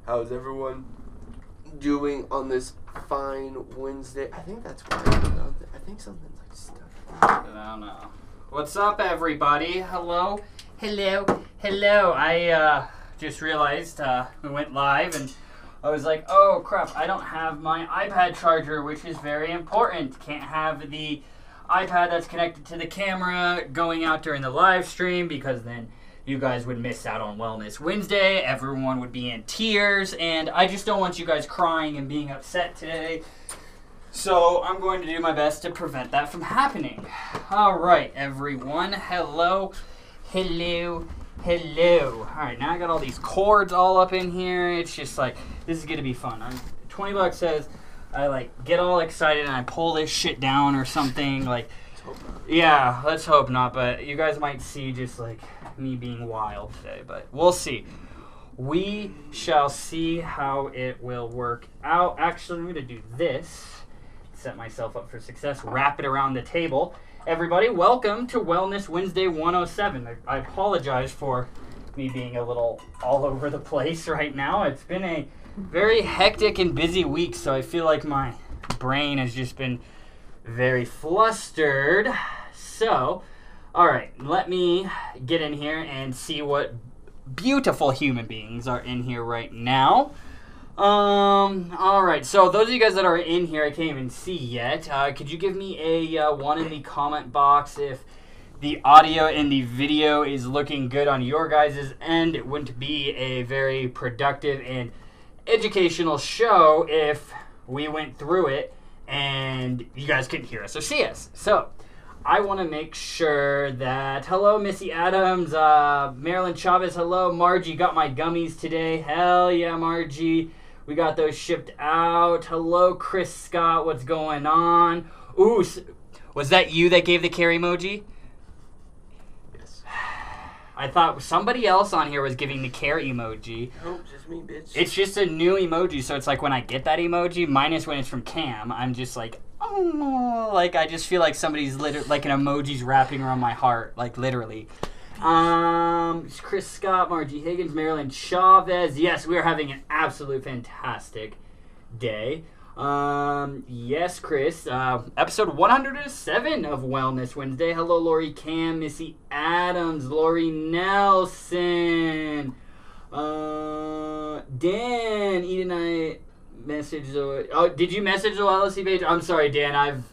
How's everyone doing on this fine Wednesday? I think that's why. I think something's like stuck. I don't know. What's up, everybody? Hello? Hello. I just realized we went live and I was like, oh crap, I don't have my iPad charger, which is very important. Can't have the iPad that's connected to the camera going out during the live stream because then you guys would miss out on Wellness Wednesday. Everyone would be in tears, and I just don't want you guys crying and being upset today. So I'm going to do my best to prevent that from happening. All right, everyone. Hello. All right, now I got all these cords all up in here. It's just like, this is going to be fun. $20 says I like get all excited and I pull this shit down or something. Like, yeah, let's hope not. But you guys might see just like me being wild today, but we'll see. We shall see how it will work out. Actually, I'm going to do this. Set myself up for success. Wrap it around the table. Everybody, welcome to Wellness Wednesday 107. I apologize for me being a little all over the place right now. It's been a very hectic and busy week, so I feel like my brain has just been very flustered. So, all right, let me get in here and see what beautiful human beings are in here right now. All right, so those of you guys that are in here, I can't even see yet. Could you give me a one in the comment box if the audio and the video is looking good on your guys' end? It wouldn't be a very productive and educational show if we went through it and you guys couldn't hear us or see us. So I want to make sure that, hello, Missy Adams, Marilyn Chavez, hello, Margie, got my gummies today. Hell yeah, Margie. We got those shipped out. Hello, Chris Scott, what's going on? Ooh, was that you that gave the care emoji? Yes. I thought somebody else on here was giving the care emoji. Nope, just me, bitch. It's just a new emoji, so it's like when I get that emoji, minus when it's from Cam, I'm just like, oh, like I just feel like somebody's like an emoji's wrapping around my heart, like literally. Chris Scott, Margie Higgins, Marilyn Chavez. Yes, we are having an absolute fantastic day. Yes, Chris. Episode 107 of Wellness Wednesday. Hello, Lori Cam, Missy Adams, Lori Nelson. Dan, Eden, I messaged. Oh, did you message the LSC page? I'm sorry, Dan.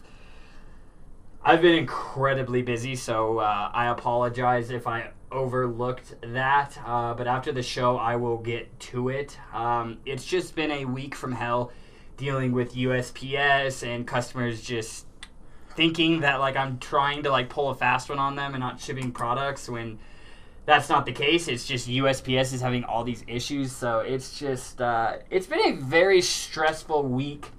I've been incredibly busy, so I apologize if I overlooked that. But after the show, I will get to it. It's just been a week from hell dealing with USPS and customers just thinking that like I'm trying to like pull a fast one on them and not shipping products when that's not the case. It's just USPS is having all these issues. So it's just, it's been a very stressful week,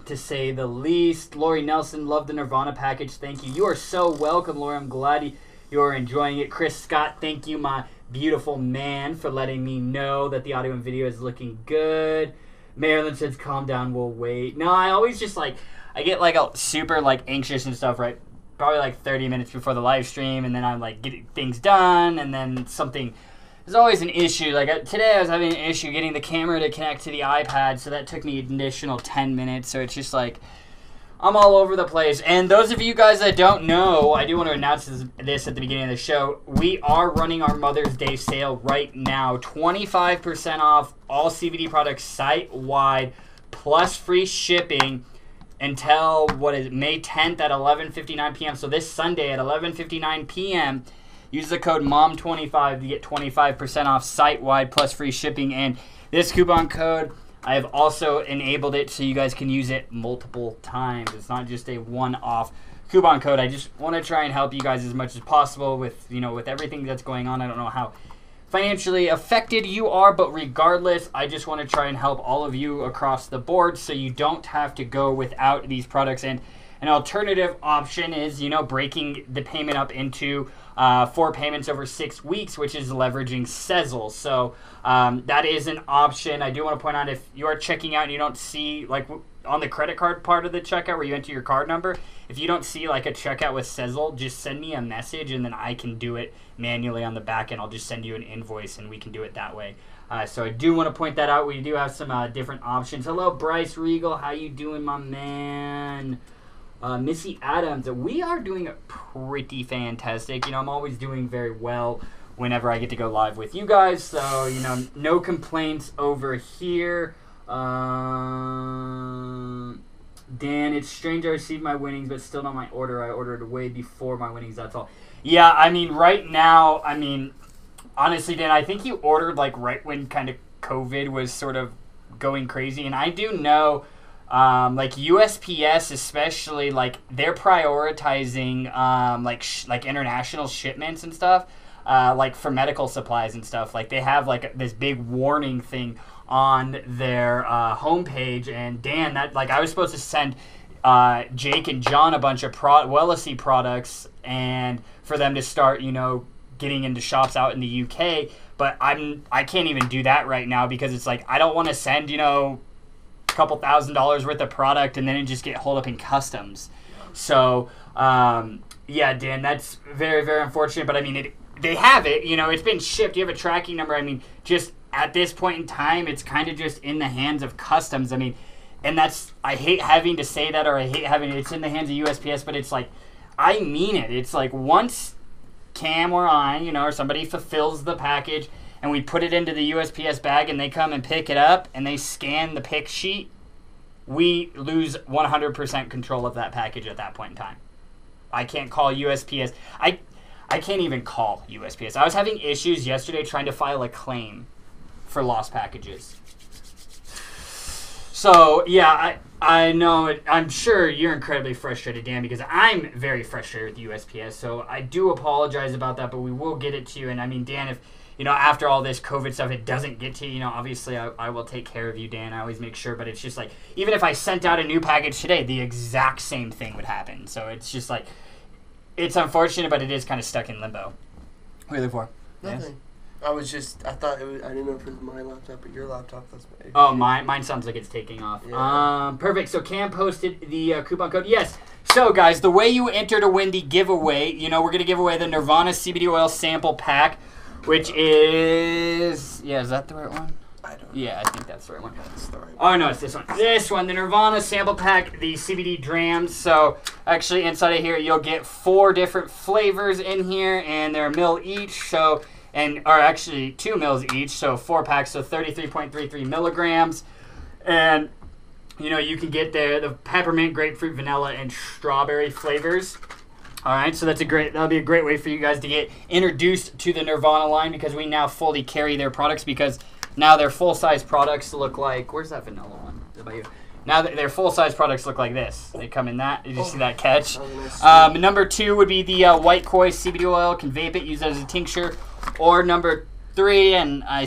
to say the least. Lori Nelson, love the Nirvana package. Thank you. You are so welcome, Lori. I'm glad you are enjoying it. Chris Scott, thank you, my beautiful man, for letting me know that the audio and video is looking good. Marilyn says, calm down, we'll wait. No, I always just like, I get like a super like anxious and stuff, right? Probably like 30 minutes before the live stream, and then I'm like getting things done, and then something, there's always an issue. Like today I was having an issue getting the camera to connect to the iPad, so that took me an additional 10 minutes, so it's just like, I'm all over the place. And those of you guys that don't know, I do want to announce this at the beginning of the show. We are running our Mother's Day sale right now. 25% off all CBD products site-wide, plus free shipping until, May 10th at 11:59 p.m. So this Sunday at 11:59 p.m., use the code MOM25 to get 25% off site-wide plus free shipping. And this coupon code, I have also enabled it so you guys can use it multiple times. It's not just a one-off coupon code. I just want to try and help you guys as much as possible with, with everything that's going on. I don't know how financially affected you are, but regardless, I just want to try and help all of you across the board so you don't have to go without these products. And an alternative option is, breaking the payment up into 4 payments over 6 weeks, which is leveraging Sezzle. So that is an option. I do want to point out, if you are checking out and you don't see, like, on the credit card part of the checkout where you enter your card number, if you don't see like a checkout with Sezzle, just send me a message and then I can do it manually on the back end. I'll just send you an invoice and we can do it that way. So I do want to point that out. We do have some different options. Hello, Bryce Regal. How you doing, my man? Missy Adams. We are doing pretty fantastic. I'm always doing very well whenever I get to go live with you guys. So, no complaints over here. Dan, it's strange I received my winnings, but still not my order. I ordered way before my winnings, that's all. Yeah, right now, honestly, Dan, I think you ordered, right when kind of COVID was sort of going crazy. And I do know, USPS especially, they're prioritizing, international shipments and stuff. For medical supplies and stuff. They have, this big warning thing on their homepage. And Dan, I was supposed to send Jake and John a bunch of Wellesy products and for them to start, getting into shops out in the UK. But I can't even do that right now because it's I don't want to send, a couple $1,000s worth of product and then it just get hold up in customs. So, yeah, Dan, that's very, very unfortunate. But, they have it, it's been shipped. You have a tracking number. Just at this point in time, it's kind of just in the hands of customs. And I hate having to say that, or I hate having it's in the hands of USPS, but it's I mean it. It's once Cam or I, or somebody fulfills the package and we put it into the USPS bag and they come and pick it up and they scan the pick sheet, we lose 100% control of that package at that point in time. I can't call USPS. I can't even call USPS. I was having issues yesterday trying to file a claim for lost packages. So, yeah, I know it. I'm sure you're incredibly frustrated, Dan, because I'm very frustrated with USPS. So I do apologize about that, but we will get it to you. And, Dan, if, after all this COVID stuff, it doesn't get to you, obviously I will take care of you, Dan. I always make sure. But it's just even if I sent out a new package today, the exact same thing would happen. So it's just it's unfortunate, but it is kind of stuck in limbo. What are you looking for? Nothing. Yeah? I thought it was, I didn't know if it was my laptop, but your laptop. Mine sounds like it's taking off. Yeah. Perfect. So Cam posted the coupon code. Yes. So guys, the way you enter to win the giveaway, we're going to give away the Nirvana CBD oil sample pack, which is, is that the right one? I don't know. Yeah, I think that's the right one. That's the right one. Oh, no, it's this one. This one, the Nirvana sample pack, the CBD drams. So, actually, inside of here, you'll get 4 different flavors in here, and they're a mil each. So, or actually 2 mils each, so 4 packs, so 33.33 milligrams. And, you can get the peppermint, grapefruit, vanilla, and strawberry flavors. All right, so that'll be a great way for you guys to get introduced to the Nirvana line because we now fully carry their products because now their full-size products look like... Where's that vanilla one? Is that about you? Now their full-size products look like this. They come in that. Did you see that catch? Number 2 would be the White Koi CBD oil. Can vape it, use it as a tincture. Or number 3, and I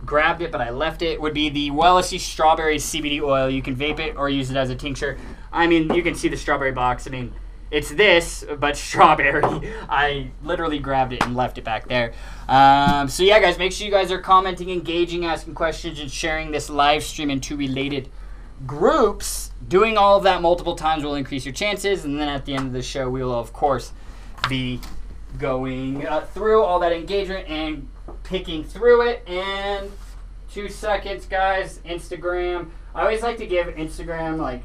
grabbed it, but I left it, would be the Wellesy Strawberry CBD oil. You can vape it or use it as a tincture. You can see the strawberry box. It's this, but strawberry. I literally grabbed it and left it back there. So yeah, guys, make sure you guys are commenting, engaging, asking questions, and sharing this live stream into related groups. Doing all of that multiple times will increase your chances. And then at the end of the show, we will, of course, be going through all that engagement and picking through it. And 2 seconds, guys. Instagram. I always like to give Instagram,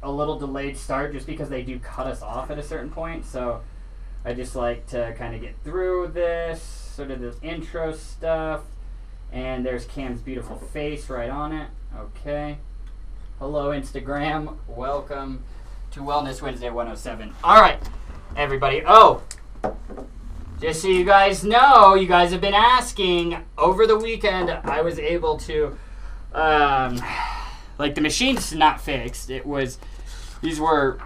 a little delayed start just because they do cut us off at a certain point. So I just like to kind of get through this, sort of this intro stuff. And there's Cam's beautiful face right on it. Okay. Hello, Instagram. Welcome to Wellness Wednesday 107. All right, everybody. Oh, just so you guys know, you guys have been asking. Over the weekend, I was able to... the machine's not fixed. These were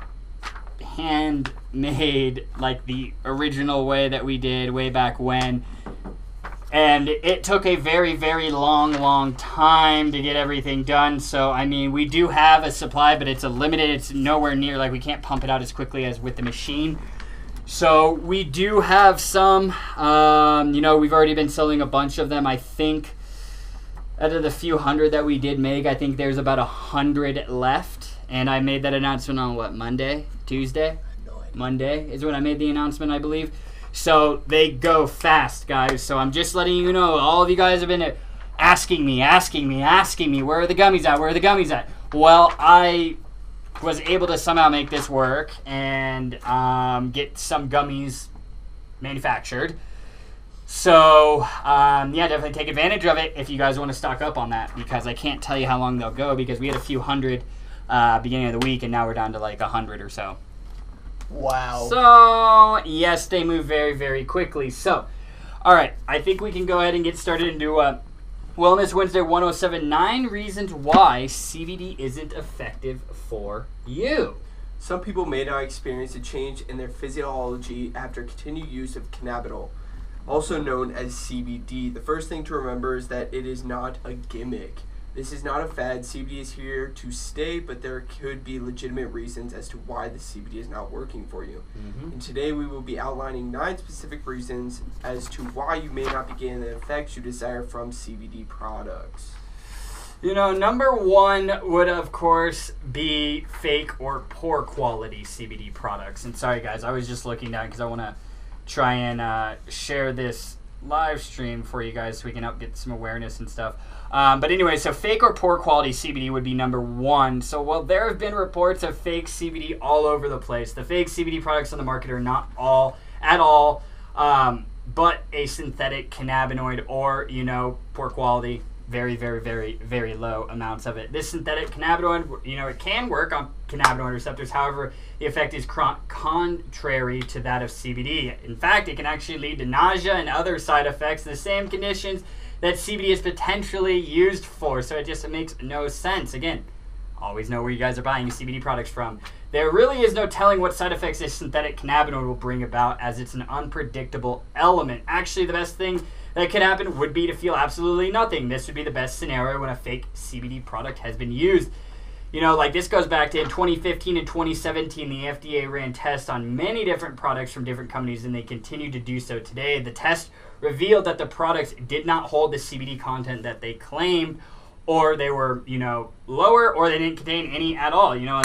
handmade, the original way that we did way back when. And it took a very, very long time to get everything done. So, we do have a supply, but it's a limited. It's nowhere near, we can't pump it out as quickly as with the machine. So, we do have some. We've already been selling a bunch of them. I think out of the few hundred that we did make, I think there's about 100 left. And I made that announcement on what, Monday? Tuesday? No idea. Monday is when I made the announcement, I believe. So they go fast, guys. So I'm just letting you know, all of you guys have been asking me, where are the gummies at? Where are the gummies at? Well, I was able to somehow make this work and get some gummies manufactured. So, yeah, definitely take advantage of it if you guys want to stock up on that, because I can't tell you how long they'll go, because we had a few hundred beginning of the week, and now we're down to like 100 or so. Wow. So, yes, they move very, very quickly. So, all right, I think we can go ahead and get started and do Wellness Wednesday 107, 9 reasons why CBD isn't effective for you. Some people may not experience a change in their physiology after continued use of cannabinol, also known as CBD. The first thing to remember is that it is not a gimmick. This is not a fad. CBD is here to stay, but there could be legitimate reasons as to why the CBD is not working for you. And today we will be outlining 9 specific reasons as to why you may not be getting the effects you desire from CBD products. You know, number 1 would, of course, be fake or poor quality CBD products. And sorry, guys, I was just looking down because I want to try and share this live stream for you guys so we can help get some awareness and stuff. But anyway, so fake or poor quality CBD would be number 1. So, well, there have been reports of fake CBD all over the place. The fake CBD products on the market are not all at all, but a synthetic cannabinoid or, you know, poor quality, very, very, very, very low amounts of it. This synthetic cannabinoid, you know, it can work on cannabinoid receptors. However, the effect is contrary to that of CBD. In fact, it can actually lead to nausea and other side effects, the same conditions that CBD is potentially used for. So it makes no sense. Again, always know where you guys are buying CBD products from. There really is no telling what side effects this synthetic cannabinoid will bring about, as it's an unpredictable element. Actually, the best thing that could happen would be to feel absolutely nothing. This would be the best scenario when a fake CBD product has been used. You know, like this goes back to in 2015 and 2017, the FDA ran tests on many different products from different companies, and they continue to do so today. The test revealed that the products did not hold the CBD content that they claimed, or they were, you know, lower, or they didn't contain any at all. You know,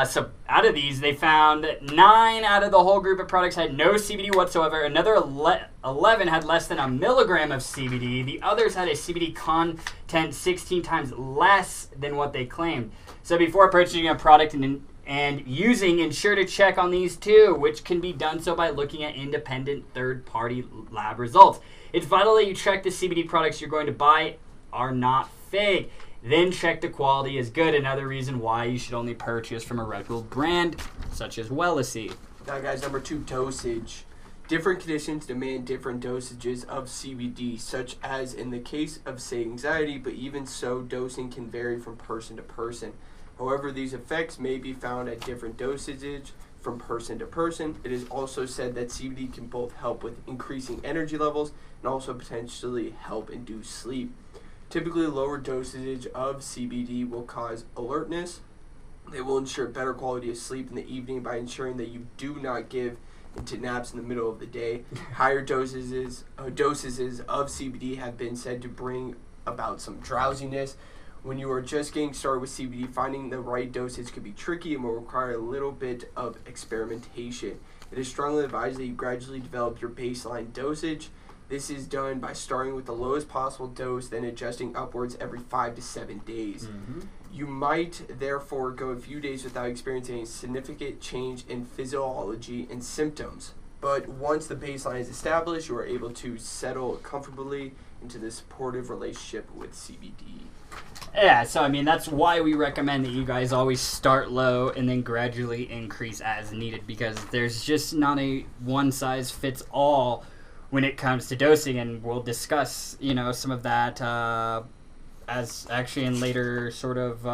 so out of these, they found that 9 out of the whole group of products had no CBD whatsoever. Another 11 had less than 1 milligram of CBD. The others had a CBD content 16 times less than what they claimed. So before purchasing a product and using, ensure to check on these too, which can be done so by looking at independent third-party lab results. It's vital that you check the CBD products you're going to buy are not fake. Then check the quality is good. Another reason why you should only purchase from a reputable brand such as Wellness. Now, guys, number 2, dosage. Different conditions demand different dosages of CBD, such as in the case of, say, anxiety, but even so, dosing can vary from person to person. However, these effects may be found at different dosages from person to person. It is also said that CBD can both help with increasing energy levels and also potentially help induce sleep. Typically, lower dosage of CBD will cause alertness. They will ensure better quality of sleep in the evening by ensuring that you do not give into naps in the middle of the day. Higher doses of CBD have been said to bring about some drowsiness. When you are just getting started with CBD, finding the right dosage could be tricky and will require a little bit of experimentation. It is strongly advised that you gradually develop your baseline dosage. This is done by starting with the lowest possible dose, then adjusting upwards every 5 to 7 days. You might therefore go a few days without experiencing a significant change in physiology and symptoms. But once the baseline is established, you are able to settle comfortably into the supportive relationship with CBD. Yeah, so I mean, that's why we recommend that you guys always start low and then gradually increase as needed, because there's just not a one-size-fits-all when it comes to dosing, and we'll discuss, you know, some of that as actually in later sort of,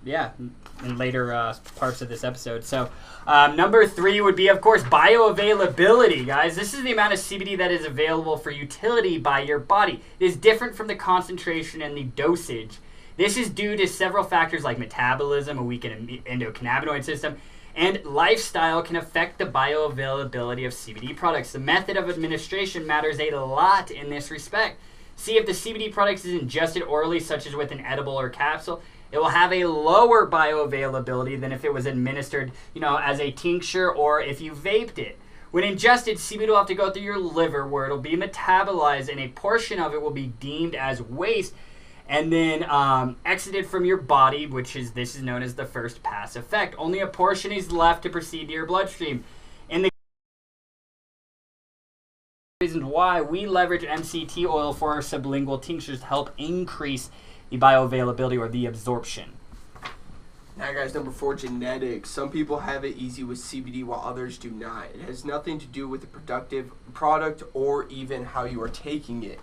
in later parts of this episode. So number 3 would be, of course, bioavailability, guys. This is the amount of CBD that is available for utility by your body. It is different from the concentration and the dosage. This is due to several factors like metabolism, a weakened endocannabinoid system, and lifestyle can affect the bioavailability of CBD products. The method of administration matters a lot in this respect. See if the CBD product is ingested orally, such as with an edible or capsule, It will have a lower bioavailability than if it was administered, as a tincture or if you vaped it. When ingested, CBD will have to go through your liver where it'll be metabolized and a portion of it will be deemed as waste and then exited from your body, this is known as the first pass effect. Only a portion is left to proceed to your bloodstream. And the reasons why we leverage MCT oil for our sublingual tinctures to help increase the bioavailability or the absorption. Now, guys, number 4, genetics. Some people have it easy with CBD while others do not. It has nothing to do with the productive product or even how you are taking it.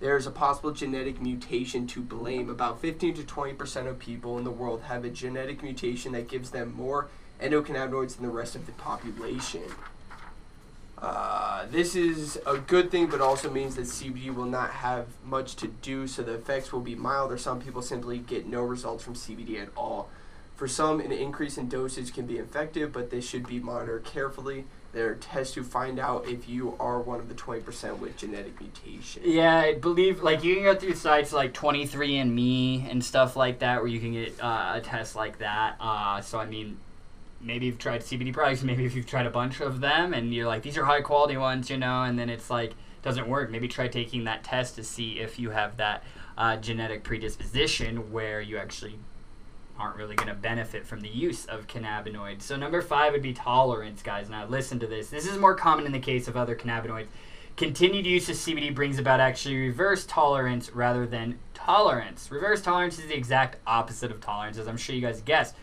There is a possible genetic mutation to blame. About 15 to 20% of people in the world have a genetic mutation that gives them more endocannabinoids than the rest of the population. This is a good thing, but also means that CBD will not have much to do, so the effects will be mild, or some people simply get no results from CBD at all. For some, an increase in dosage can be effective, but this should be monitored carefully. There are tests to find out if you are one of the 20% with genetic mutation. Yeah, I believe, you can go through sites like 23andMe and stuff like that where you can get a test like that. Maybe you've tried CBD products, maybe if you've tried a bunch of them and you're like, these are high quality ones, and then it's like, doesn't work. Maybe try taking that test to see if you have that genetic predisposition where you actually aren't really going to benefit from the use of cannabinoids. So number 5 would be tolerance, guys. Now listen to this. This is more common in the case of other cannabinoids. Continued use of CBD brings about actually reverse tolerance rather than tolerance. Reverse tolerance is the exact opposite of tolerance, as I'm sure you guys guessed.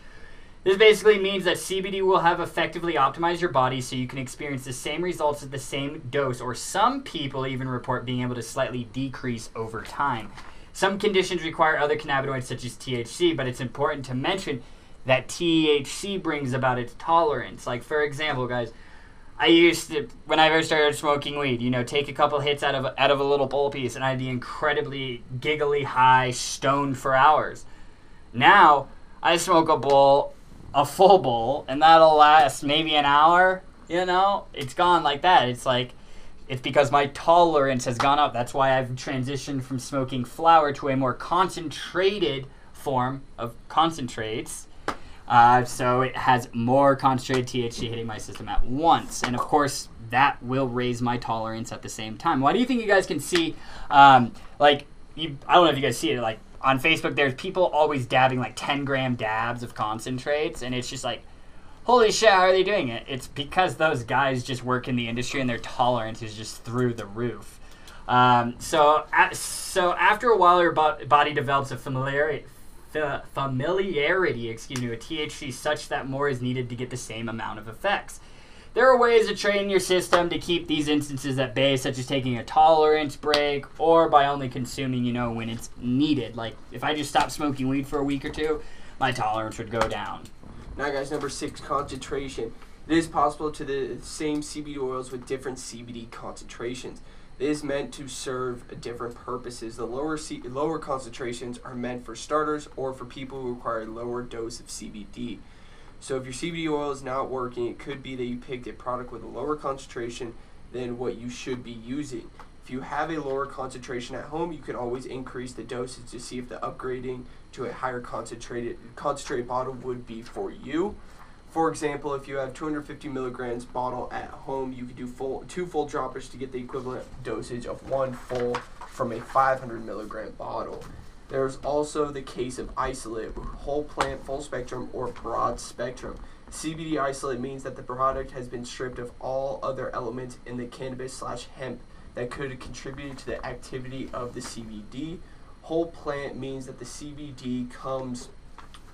This basically means that CBD will have effectively optimized your body so you can experience the same results at the same dose, or some people even report being able to slightly decrease over time. Some conditions require other cannabinoids such as THC, but it's important to mention that THC brings about its tolerance. Like, for example, guys, I used to, when I first started smoking weed, take a couple hits out of a little bowl piece, and I'd be incredibly giggly high, stoned for hours. Now, I smoke a full bowl, and that'll last maybe an hour, It's gone like that. It's because my tolerance has gone up. That's why I've transitioned from smoking flower to a more concentrated form of concentrates. So it has more concentrated THC hitting my system at once. And of course, that will raise my tolerance at the same time. Why do you think you guys can see, I don't know if you guys see it, on Facebook, there's people always dabbing 10-gram dabs of concentrates. And it's just holy shit, how are they doing it? It's because those guys just work in the industry and their tolerance is just through the roof. So after a while, your body develops a familiarity with THC such that more is needed to get the same amount of effects. There are ways to train your system to keep these instances at bay, such as taking a tolerance break or by only consuming, when it's needed. If I just stopped smoking weed for a week or two, my tolerance would go down. Now, guys, number 6, concentration. It is possible to the same CBD oils with different CBD concentrations. It is meant to serve different purposes. The lower concentrations are meant for starters or for people who require a lower dose of CBD. So if your CBD oil is not working, it could be that you picked a product with a lower concentration than what you should be using. If you have a lower concentration at home, you can always increase the dosage to see if the upgrading to a higher concentrated bottle would be for you. For example, if you have 250 milligrams bottle at home, you could do 2 full droppers to get the equivalent dosage of 1 full from a 500 milligram bottle. There's also the case of isolate, whole plant, full spectrum, or broad spectrum. CBD isolate means that the product has been stripped of all other elements in the cannabis/hemp that could have contributed to the activity of the CBD. Whole plant means that the CBD comes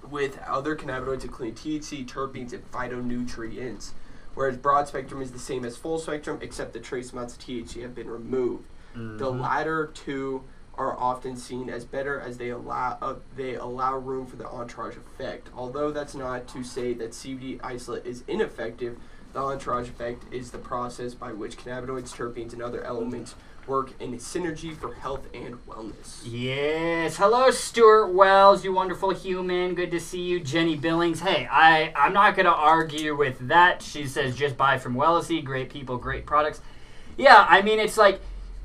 with other cannabinoids including THC, terpenes, and phytonutrients, whereas broad spectrum is the same as full spectrum except the trace amounts of THC have been removed. The latter two are often seen as better as they allow room for the entourage effect. Although that's not to say that CBD isolate is ineffective, the entourage effect is the process by which cannabinoids, terpenes, and other elements work in synergy for health and wellness. Yes. Hello, Stuart Wells, you wonderful human. Good to see you. Jenny Billings. Hey, I'm not going to argue with that. She says just buy from Wellesley. Great people, great products. Yeah, I mean, it's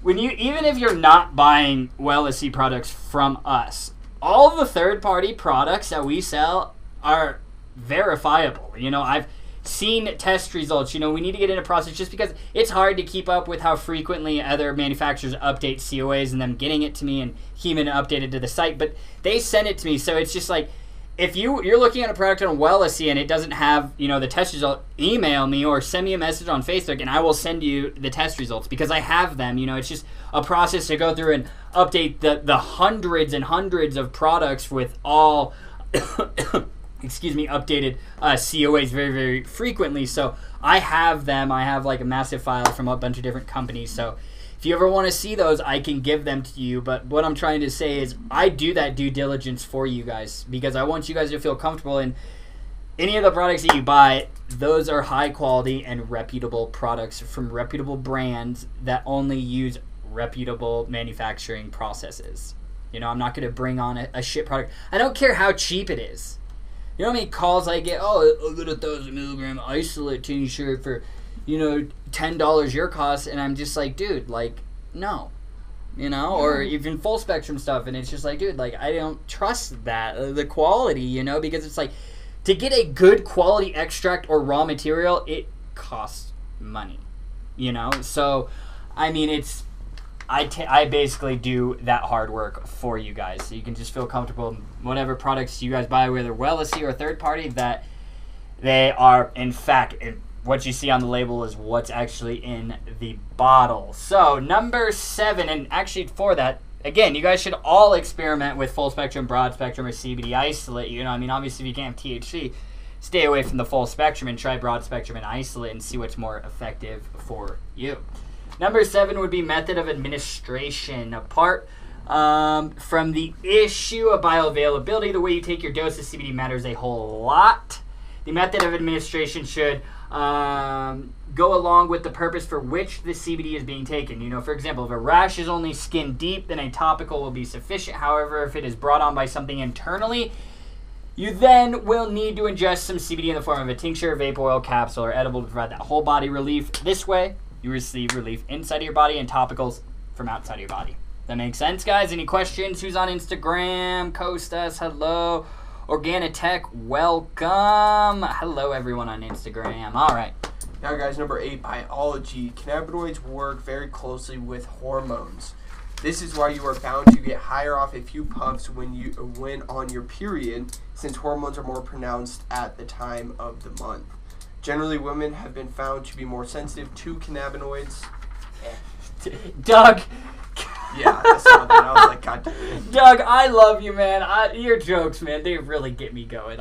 even if you're not buying Wellesley products from us, all the third-party products that we sell are verifiable. You know, I've seen test results. You know, we need to get into process just because it's hard to keep up with how frequently other manufacturers update COAs and them getting it to me and keeping it updated to the site. But they send it to me, so it's just like, if you're looking at a product on Wellesy and it doesn't have, you know, the test result, email me or send me a message on Facebook and I will send you the test results because I have them. You know, it's just a process to go through and update the hundreds and hundreds of products with all updated COAs very, very frequently. So I have them. I have like a massive file from a bunch of different companies. So if you ever want to see those, I can give them to you. But what I'm trying to say is I do that due diligence for you guys because I want you guys to feel comfortable in any of the products that you buy. Those are high quality and reputable products from reputable brands that only use reputable manufacturing processes. You know, I'm not going to bring on a shit product. I don't care how cheap it is. You know how many calls I get? Oh, I'll get 1,000 milligram isolate t-shirt for, you know, $10 your cost. And I'm just like, dude, like, no. You know, or even full spectrum stuff. And it's just like, dude, like, I don't trust that, the quality, you know, because it's like, to get a good quality extract or raw material, it costs money, you know? So, I mean, it's, I basically do that hard work for you guys, so you can just feel comfortable in whatever products you guys buy, whether Wellesy or third party, that they are, in fact, what you see on the label is what's actually in the bottle. So, number 7, and actually for that, again, you guys should all experiment with full spectrum, broad spectrum, or CBD isolate. You know, I mean, obviously, if you can't have THC, stay away from the full spectrum and try broad spectrum and isolate and see what's more effective for you. Number 7 would be method of administration. Apart from the issue of bioavailability, the way you take your dose of CBD matters a whole lot. The method of administration should go along with the purpose for which the CBD is being taken. You know, for example, if a rash is only skin deep, then a topical will be sufficient. However, if it is brought on by something internally, you then will need to ingest some CBD in the form of a tincture, vape oil, capsule, or edible to provide that whole body relief. This way, you receive relief inside of your body and topicals from outside of your body. That makes sense, guys? Any questions? Who's on Instagram? Costas, hello. Organitech, welcome. Hello, everyone on Instagram. All right. Now, guys, number 8, biology. Cannabinoids work very closely with hormones. This is why you are bound to get higher off a few puffs when on your period, since hormones are more pronounced at the time of the month. Generally, women have been found to be more sensitive to cannabinoids. Doug. Yeah, I saw that. I was like, God damn it. Doug, I love you, man. Your jokes, man, they really get me going.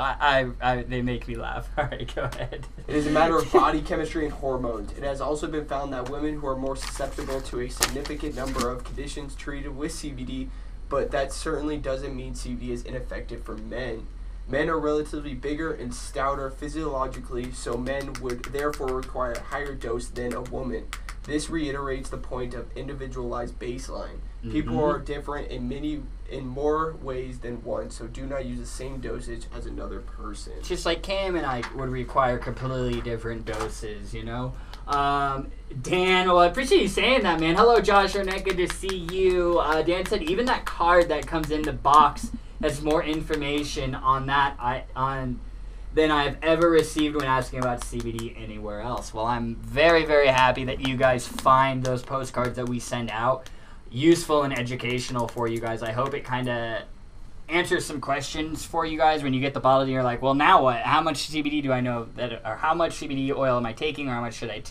They make me laugh. All right, go ahead. It is a matter of body chemistry and hormones. It has also been found that women who are more susceptible to a significant number of conditions treated with CBD, but that certainly doesn't mean CBD is ineffective for men. Men are relatively bigger and stouter physiologically, so men would therefore require a higher dose than a woman. This reiterates the point of individualized baseline. Mm-hmm. People are different in more ways than one, so do not use the same dosage as another person. Just like Cam and I would require completely different doses, you know? Dan, well, I appreciate you saying that, man. Hello, Josh Arnett, good to see you. Dan said even that card that comes in the box has more information on that than I've ever received when asking about CBD anywhere else. Well, I'm very, very happy that you guys find those postcards that we send out useful and educational for you guys. I hope it kind of answers some questions for you guys when you get the bottle and you're like, well, now what? How much CBD do I know or how much CBD oil am I taking, or how much should I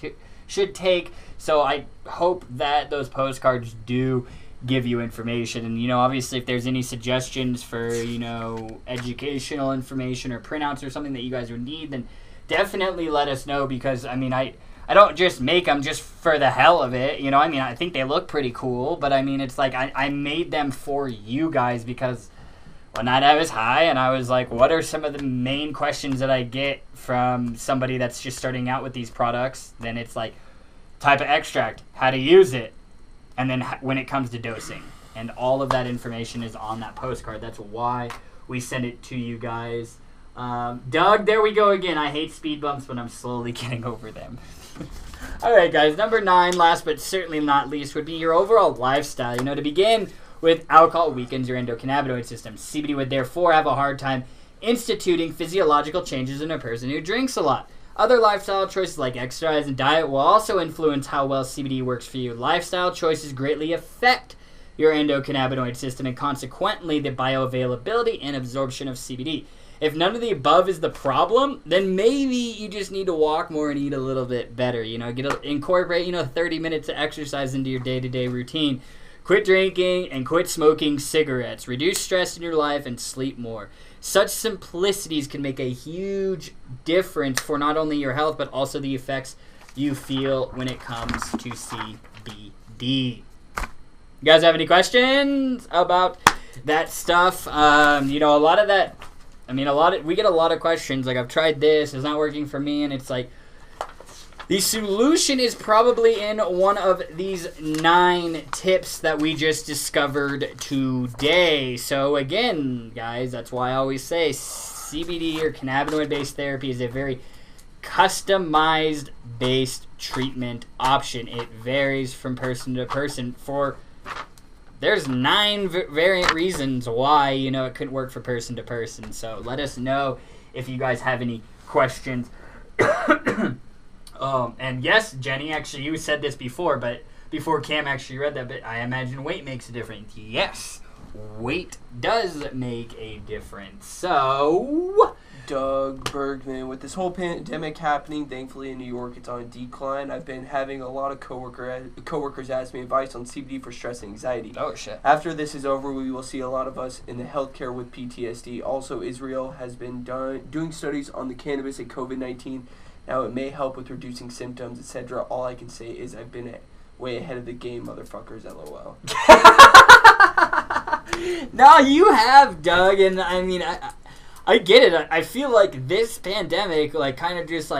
should take? So I hope that those postcards do give you information. And, you know, obviously if there's any suggestions for, you know, educational information or printouts or something that you guys would need, then definitely let us know, because, I mean, I don't just make them just for the hell of it, you know. I mean, I think they look pretty cool, but, I mean, it's like I made them for you guys because one night I was high and I was like, what are some of the main questions that I get from somebody that's just starting out with these products? Then it's like, type of extract, how to use it, and then when it comes to dosing. And all of that information is on that postcard. That's why we send it to you guys. Doug, there we go again. I hate speed bumps, but I'm slowly getting over them. All right, guys. Number 9, last but certainly not least, would be your overall lifestyle. You know, to begin with alcohol weakens your endocannabinoid system. CBD would therefore have a hard time instituting physiological changes in a person who drinks a lot. Other lifestyle choices like exercise and diet will also influence how well CBD works for you. Lifestyle choices greatly affect your endocannabinoid system and consequently the bioavailability and absorption of CBD. If none of the above is the problem, then maybe you just need to walk more and eat a little bit better. Incorporate 30 minutes of exercise into your day-to-day routine. Quit drinking and quit smoking cigarettes. Reduce stress in your life and sleep more. Such simplicities can make a huge difference for not only your health, but also the effects you feel when it comes to CBD. You guys have any questions about that stuff? We get a lot of questions. Like, I've tried this, it's not working for me, and it's like, the solution is probably in one of these 9 tips that we just discovered today. So again, guys, that's why I always say CBD or cannabinoid-based therapy is a very customized based treatment option. It varies from person to person. There's 9 variant reasons why, it couldn't work for person to person. So let us know if you guys have any questions. And yes, Jenny, actually, you said this before, but before Cam actually read that, but I imagine weight makes a difference. Yes, weight does make a difference. So, Doug Bergman, with this whole pandemic happening, thankfully in New York, it's on a decline. I've been having a lot of coworkers ask me advice on CBD for stress and anxiety. Oh, shit. After this is over, we will see a lot of us in the healthcare with PTSD. Also, Israel has been doing studies on the cannabis and COVID-19. Now, it may help with reducing symptoms, etc. All I can say is I've been way ahead of the game, motherfuckers, LOL. No, you have, Doug, and I get it. I feel like this pandemic, kind of just,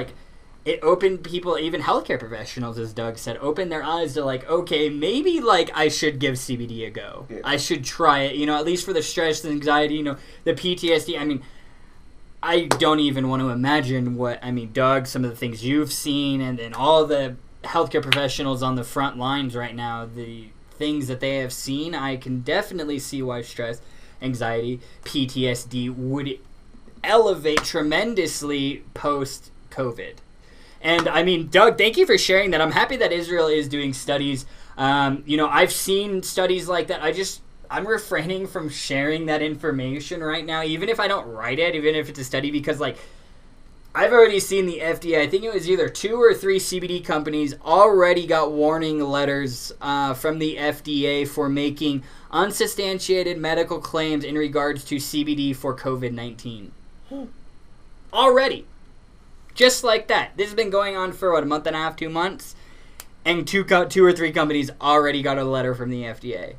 it opened people, even healthcare professionals, as Doug said, opened their eyes to, okay, maybe, I should give CBD a go. Yeah. I should try it, at least for the stress and anxiety, the PTSD. I don't even want to imagine Doug, some of the things you've seen and all the healthcare professionals on the front lines right now, the things that they have seen, I can definitely see why stress, anxiety, PTSD would elevate tremendously post-COVID. And, Doug, thank you for sharing that. I'm happy that Israel is doing studies. I've seen studies like that. I'm refraining from sharing that information right now, even if I don't write it, even if it's a study, because, I've already seen the FDA. I think it was either 2 or 3 CBD companies already got warning letters from the FDA for making unsubstantiated medical claims in regards to CBD for COVID-19. Already. Just like that. This has been going on for, a month and a half, 2 months, and 2 or 3 companies already got a letter from the FDA.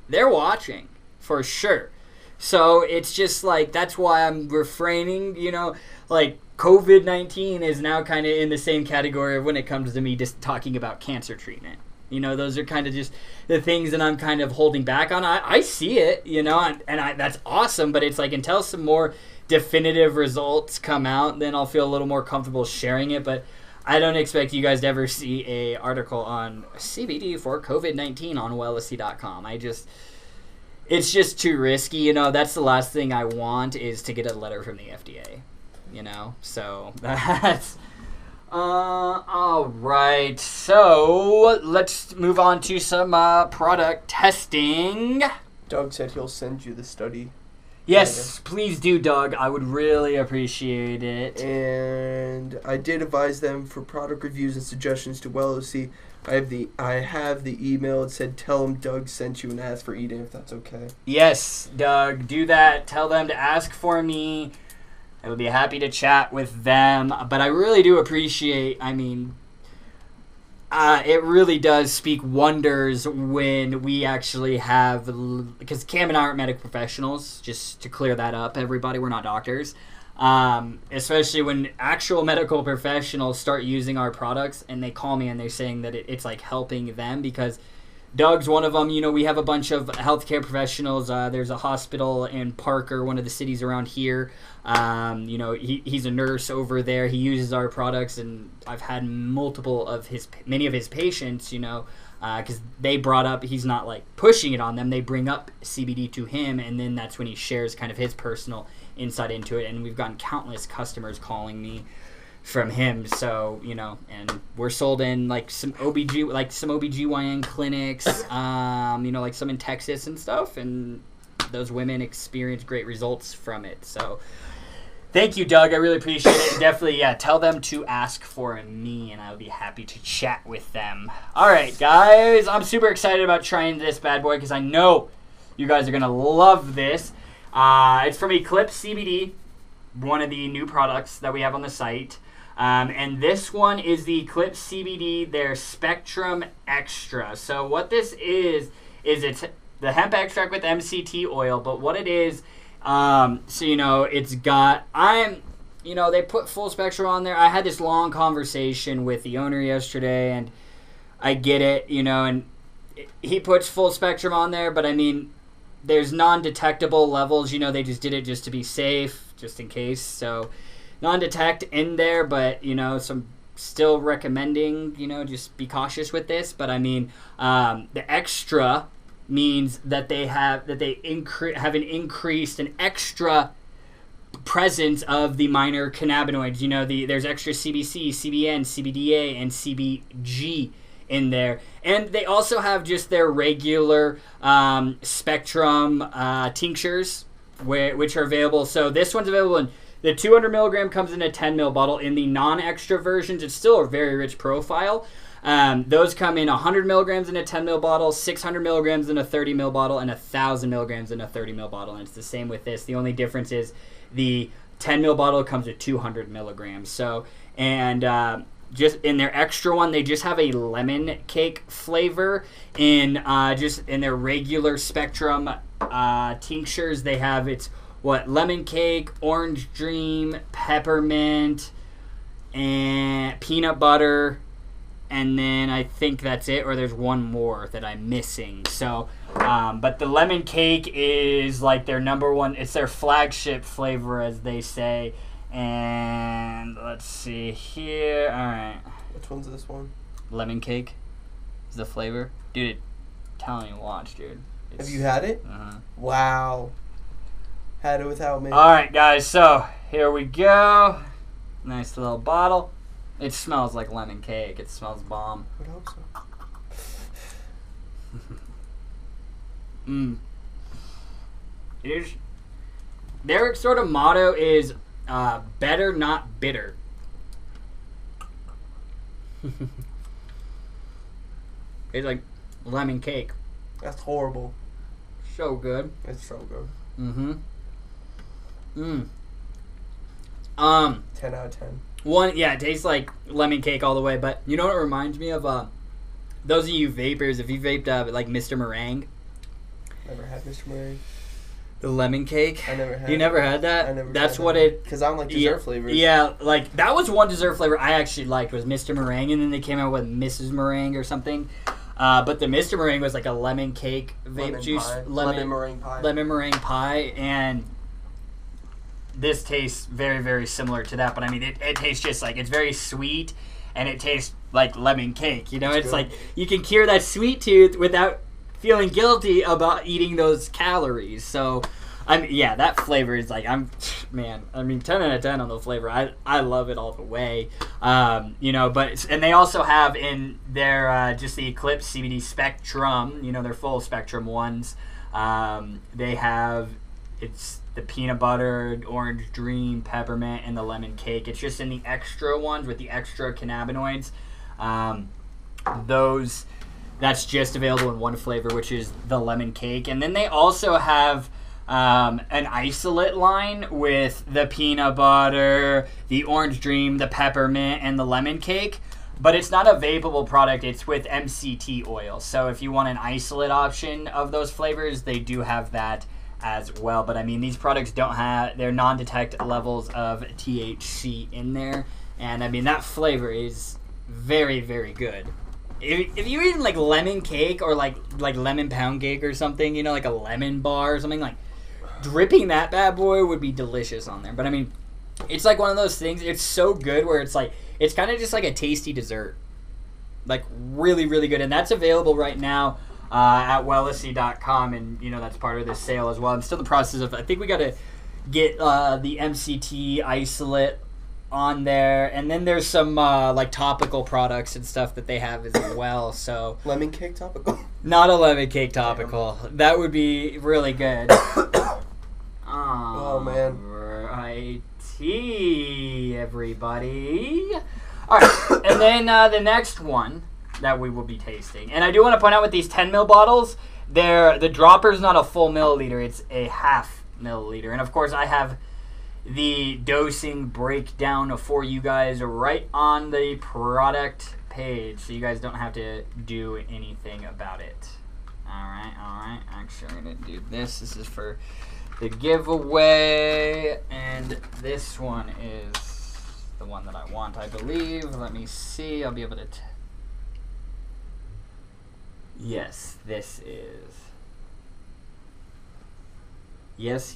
They're watching, for sure. So it's just that's why I'm refraining, COVID-19 is now kind of in the same category of when it comes to me just talking about cancer treatment. Those are kind of just the things that I'm kind of holding back on. I see it, that's awesome, but it's until some more definitive results come out, then I'll feel a little more comfortable sharing it, but I don't expect you guys to ever see a article on CBD for COVID-19 on wellnessy.com. It's just too risky, that's the last thing I want is to get a letter from the FDA, so that's, all right, so let's move on to some product testing. Doug said he'll send you the study. Yes, please do, Doug. I would really appreciate it. And I did advise them for product reviews and suggestions to WellOC. I have the email. It said, tell them Doug sent you and ask for Eden, if that's okay. Yes, Doug, do that. Tell them to ask for me. I would be happy to chat with them. But I really do appreciate, it really does speak wonders when we actually have, because Cam and I aren't medical professionals, just to clear that up, everybody, we're not doctors. Especially when actual medical professionals start using our products and they call me and they're saying that it's helping them, because Doug's one of them. We have a bunch of healthcare professionals. There's a hospital in Parker, one of the cities around here. He's a nurse over there. He uses our products, and I've had many of his patients, because they brought up, he's not like pushing it on them. They bring up CBD to him, and then that's when he shares kind of his personal insight into it. And we've gotten countless customers calling me from him. So, you know, and we're sold in like some OBGYN clinics, you know, like some in Texas and stuff. And those women experience great results from it. So thank you, Doug. I really appreciate it. And definitely, yeah, tell them to ask for me, and I'll be happy to chat with them. All right, guys. I'm super excited about trying this bad boy because I know you guys are going to love this. It's from Eclipse CBD, one of the new products that we have on the site. And this one is the Eclipse CBD, their Spectrum Extra. So what this is it's the hemp extract with MCT oil, but what it is, so, you know, it's got, you know, they put full spectrum on there. I had this long conversation with the owner yesterday, and I get it, you know, and he puts full spectrum on there, but I mean, there's non-detectable levels, you know, they just did it just to be safe, just in case. So non-detect in there, but, you know, some still recommending, you know, just be cautious with this. But I mean, the extra means that they have an increased an extra presence of the minor cannabinoids. You know, there's extra CBC, CBN, CBDA, and CBG in there. And they also have just their regular spectrum tinctures, which are available. So this one's available in the 200 milligram, comes in a 10 ml bottle. In the non-extra versions, it's still a very rich profile. Those come in 100 milligrams in a 10 ml bottle, 600 milligrams in a 30 ml bottle, and 1,000 milligrams in a 30 ml bottle. And it's the same with this. The only difference is the 10 ml bottle comes with 200 milligrams. So, and just in their extra one, they just have a lemon cake flavor. Just in their regular spectrum tinctures, they have lemon cake, orange dream, peppermint, and peanut butter. And then I think that's it, or there's one more that I'm missing. So, but the lemon cake is like their number one. It's their flagship flavor, as they say. And let's see here. All right. Which one's this one? Lemon cake is the flavor. Dude, telling you, watch, dude. Have you had it? Uh-huh. Wow. Had it without me. All right, guys. So here we go. Nice little bottle. It smells like lemon cake. It smells bomb. I would hope so. Their sort of motto is better, not bitter. It's like lemon cake. That's horrible. So good. It's so good. 10 out of 10. It tastes like lemon cake all the way. But you know what it reminds me of? Those of you vapors, if you vaped like Mr. Meringue. Never had Mr. Meringue. The lemon cake? I never had. You never had that? I never. That's had what that. it. Because I don't like dessert flavors. Yeah, like that was one dessert flavor I actually liked was Mr. Meringue, and then they came out with Mrs. Meringue or something. But the Mr. Meringue was like a lemon cake vape juice, lemon meringue pie. Lemon meringue pie, and this tastes very, very similar to that. But I mean, it tastes just like it's very sweet, and it tastes like lemon cake. You know, it's like you can cure that sweet tooth without feeling guilty about eating those calories. So, that flavor is like 10 out of 10 on the flavor. I love it all the way. And they also have in their just the Eclipse CBD Spectrum, their full spectrum ones. They have it's the peanut butter, orange dream, peppermint, and the lemon cake. It's just in the extra ones with the extra cannabinoids. That's just available in one flavor, which is the lemon cake. And then they also have an isolate line with the peanut butter, the orange dream, the peppermint, and the lemon cake. But it's not a vapable product. It's with MCT oil. So if you want an isolate option of those flavors, they do have that as well. But I mean, these products don't have their non-detect levels of THC in there. And I mean, that flavor is very, very good. If you're eating like lemon cake or like lemon pound cake or something, like a lemon bar or something, like dripping that bad boy would be delicious on there. But I mean, it's like one of those things. It's so good where it's like it's kind of just like a tasty dessert. Like, really, really good. And that's available right now at wellesley.com, and, that's part of this sale as well. I'm still in the process of, I think we got to get the MCT isolate on there, and then there's some topical products and stuff that they have as well. So lemon cake topical? Not a lemon cake topical. Damn. That would be really good. Oh man. Righty, everybody. All right, and then the next one that we will be tasting, and I do want to point out with these 10 ml bottles, the dropper's not a full milliliter; it's a half milliliter, and of course I have the dosing breakdown for you guys right on the product page, so you guys don't have to do anything about it. Alright. Actually, I'm going to do this. This is for the giveaway, and this one is the one that I want, I believe. Let me see. I'll be able to... Yes, this is... Yes.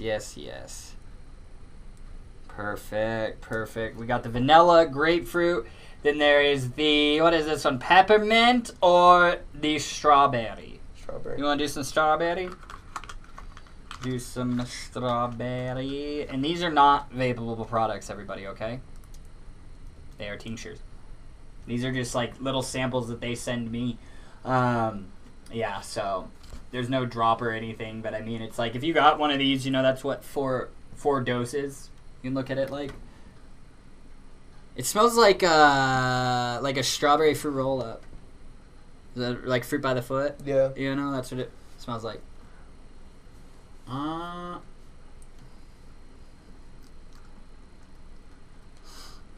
Perfect. We got the vanilla, grapefruit. Then there is the, what is this one, peppermint or the strawberry? Strawberry. You want to do some strawberry? Do some strawberry. And these are not vapable products, everybody, okay? They are tinctures. These are just like little samples that they send me. Yeah, so there's no drop or anything, but I mean, it's like if you got one of these, that's what four doses. You can look at it like. It smells like a strawberry fruit roll up. Is that like fruit by the foot? Yeah. That's what it smells like. It's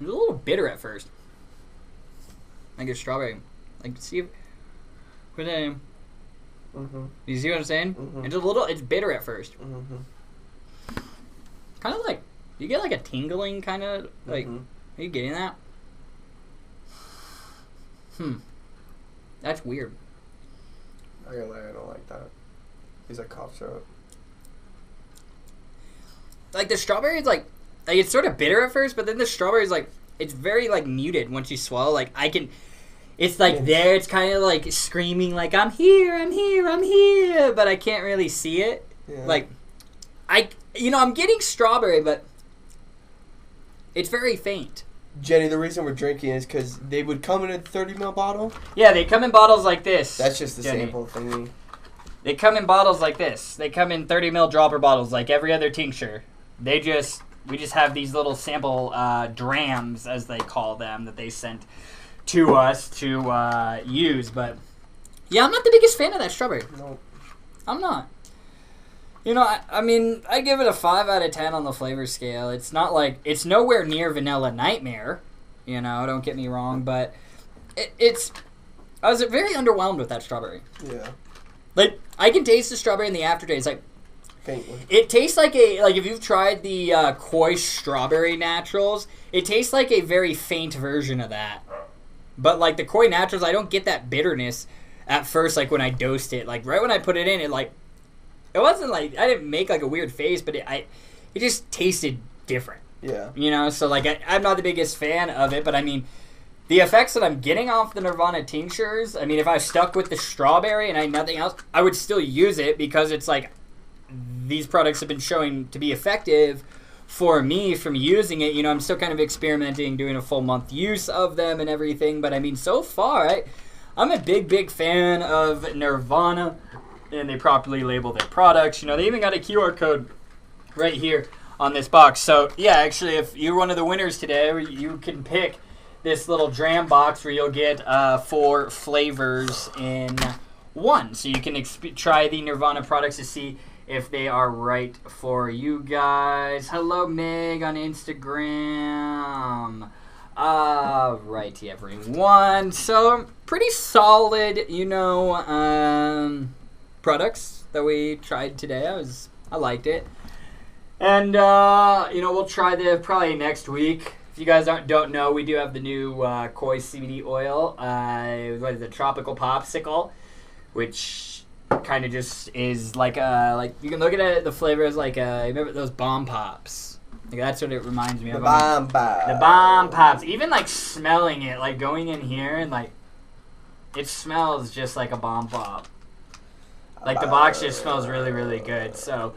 a little bitter at first. Like a strawberry. Like, see if... Put that in. Mm-hmm. You see what I'm saying? Mm-hmm. It's bitter at first. Mm-hmm. Kind of like, you get like a tingling kind of, like, Are you getting that? That's weird. I ain't gonna lie, I don't like that. He's like cough syrup. Like the strawberry is like it's sort of bitter at first, but then the strawberry is like, it's very like muted once you swallow. Like it's like there, it's kind of like screaming like, I'm here, but I can't really see it. Yeah. Like, I'm getting strawberry, but it's very faint. Jenny, the reason we're drinking is because they would come in a 30 ml bottle. Yeah, they come in bottles like this. That's just the Jenny. sample thingy. They come in bottles like this. They come in 30 ml dropper bottles like every other tincture. We just have these little sample drams, as they call them, that they sent to us to use. But yeah, I'm not the biggest fan of that strawberry. No, I'm not. I mean, I give it a 5 out of 10 on the flavor scale. It's not like, it's nowhere near Vanilla Nightmare, don't get me wrong, but I was very underwhelmed with that strawberry. Yeah. Like, I can taste the strawberry in the aftertaste, like, faintly. It tastes like if you've tried the Koi Strawberry Naturals, it tastes like a very faint version of that. But, like, the Koi Naturals, I don't get that bitterness at first, like, when I dosed it. Like, right when I put it in, it wasn't like, I didn't make like a weird face, but it just tasted different. Yeah. So like I'm not the biggest fan of it, but I mean, the effects that I'm getting off the Nirvana tinctures, I mean, if I stuck with the strawberry and I had nothing else, I would still use it because it's like these products have been showing to be effective for me from using it. I'm still kind of experimenting, doing a full month use of them and everything, but I mean, so far, I'm a big fan of Nirvana. And they properly label their products. They even got a QR code right here on this box. So, yeah, actually, if you're one of the winners today, you can pick this little dram box where you'll get 4 flavors in one. So you can try the Nirvana products to see if they are right for you guys. Hello, Meg on Instagram. Righty, everyone. So, pretty solid, products that we tried today. I liked it. And, we'll try probably next week. If you guys don't know, we do have the new Koi CBD oil. What is it? Tropical Popsicle, which kind of just is like you can look at it, the flavor is like remember those bomb pops? Like that's what it reminds me of. The bomb pops. The bomb pops. Even like smelling it, like going in here and like It smells just like a bomb pop. Like the box just smells really, really good. So,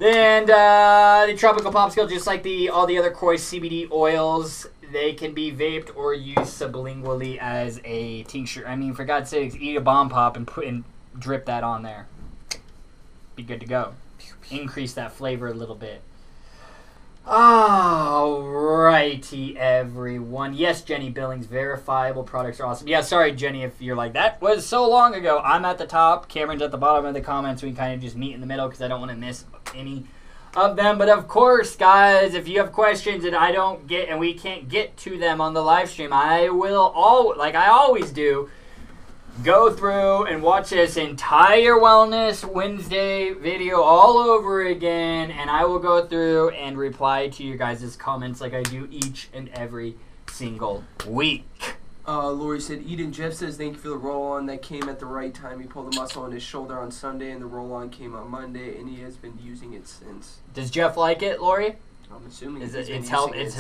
and the tropical popsicle, just like all the other Koi CBD oils, they can be vaped or used sublingually as a tincture. I mean, for God's sakes, eat a bomb pop and drip that on there. Be good to go. Increase that flavor a little bit. Alrighty, everyone. Yes, Jenny Billings, verifiable products are awesome. Yeah, sorry, Jenny, if you're like, that was so long ago. I'm at the top. Cameron's at the bottom of the comments. We kind of just meet in the middle because I don't want to miss any of them. But of course, guys, if you have questions that I don't get and we can't get to them on the live stream, I will, like I always do, go through and watch this entire Wellness Wednesday video all over again, and I will go through and reply to you guys' comments like I do each and every single week. Lori said, Eden, Jeff says thank you for the roll-on that came at the right time. He pulled the muscle on his shoulder on Sunday, and the roll-on came on Monday, and he has been using it since. Does Jeff like it, Lori? I'm assuming it's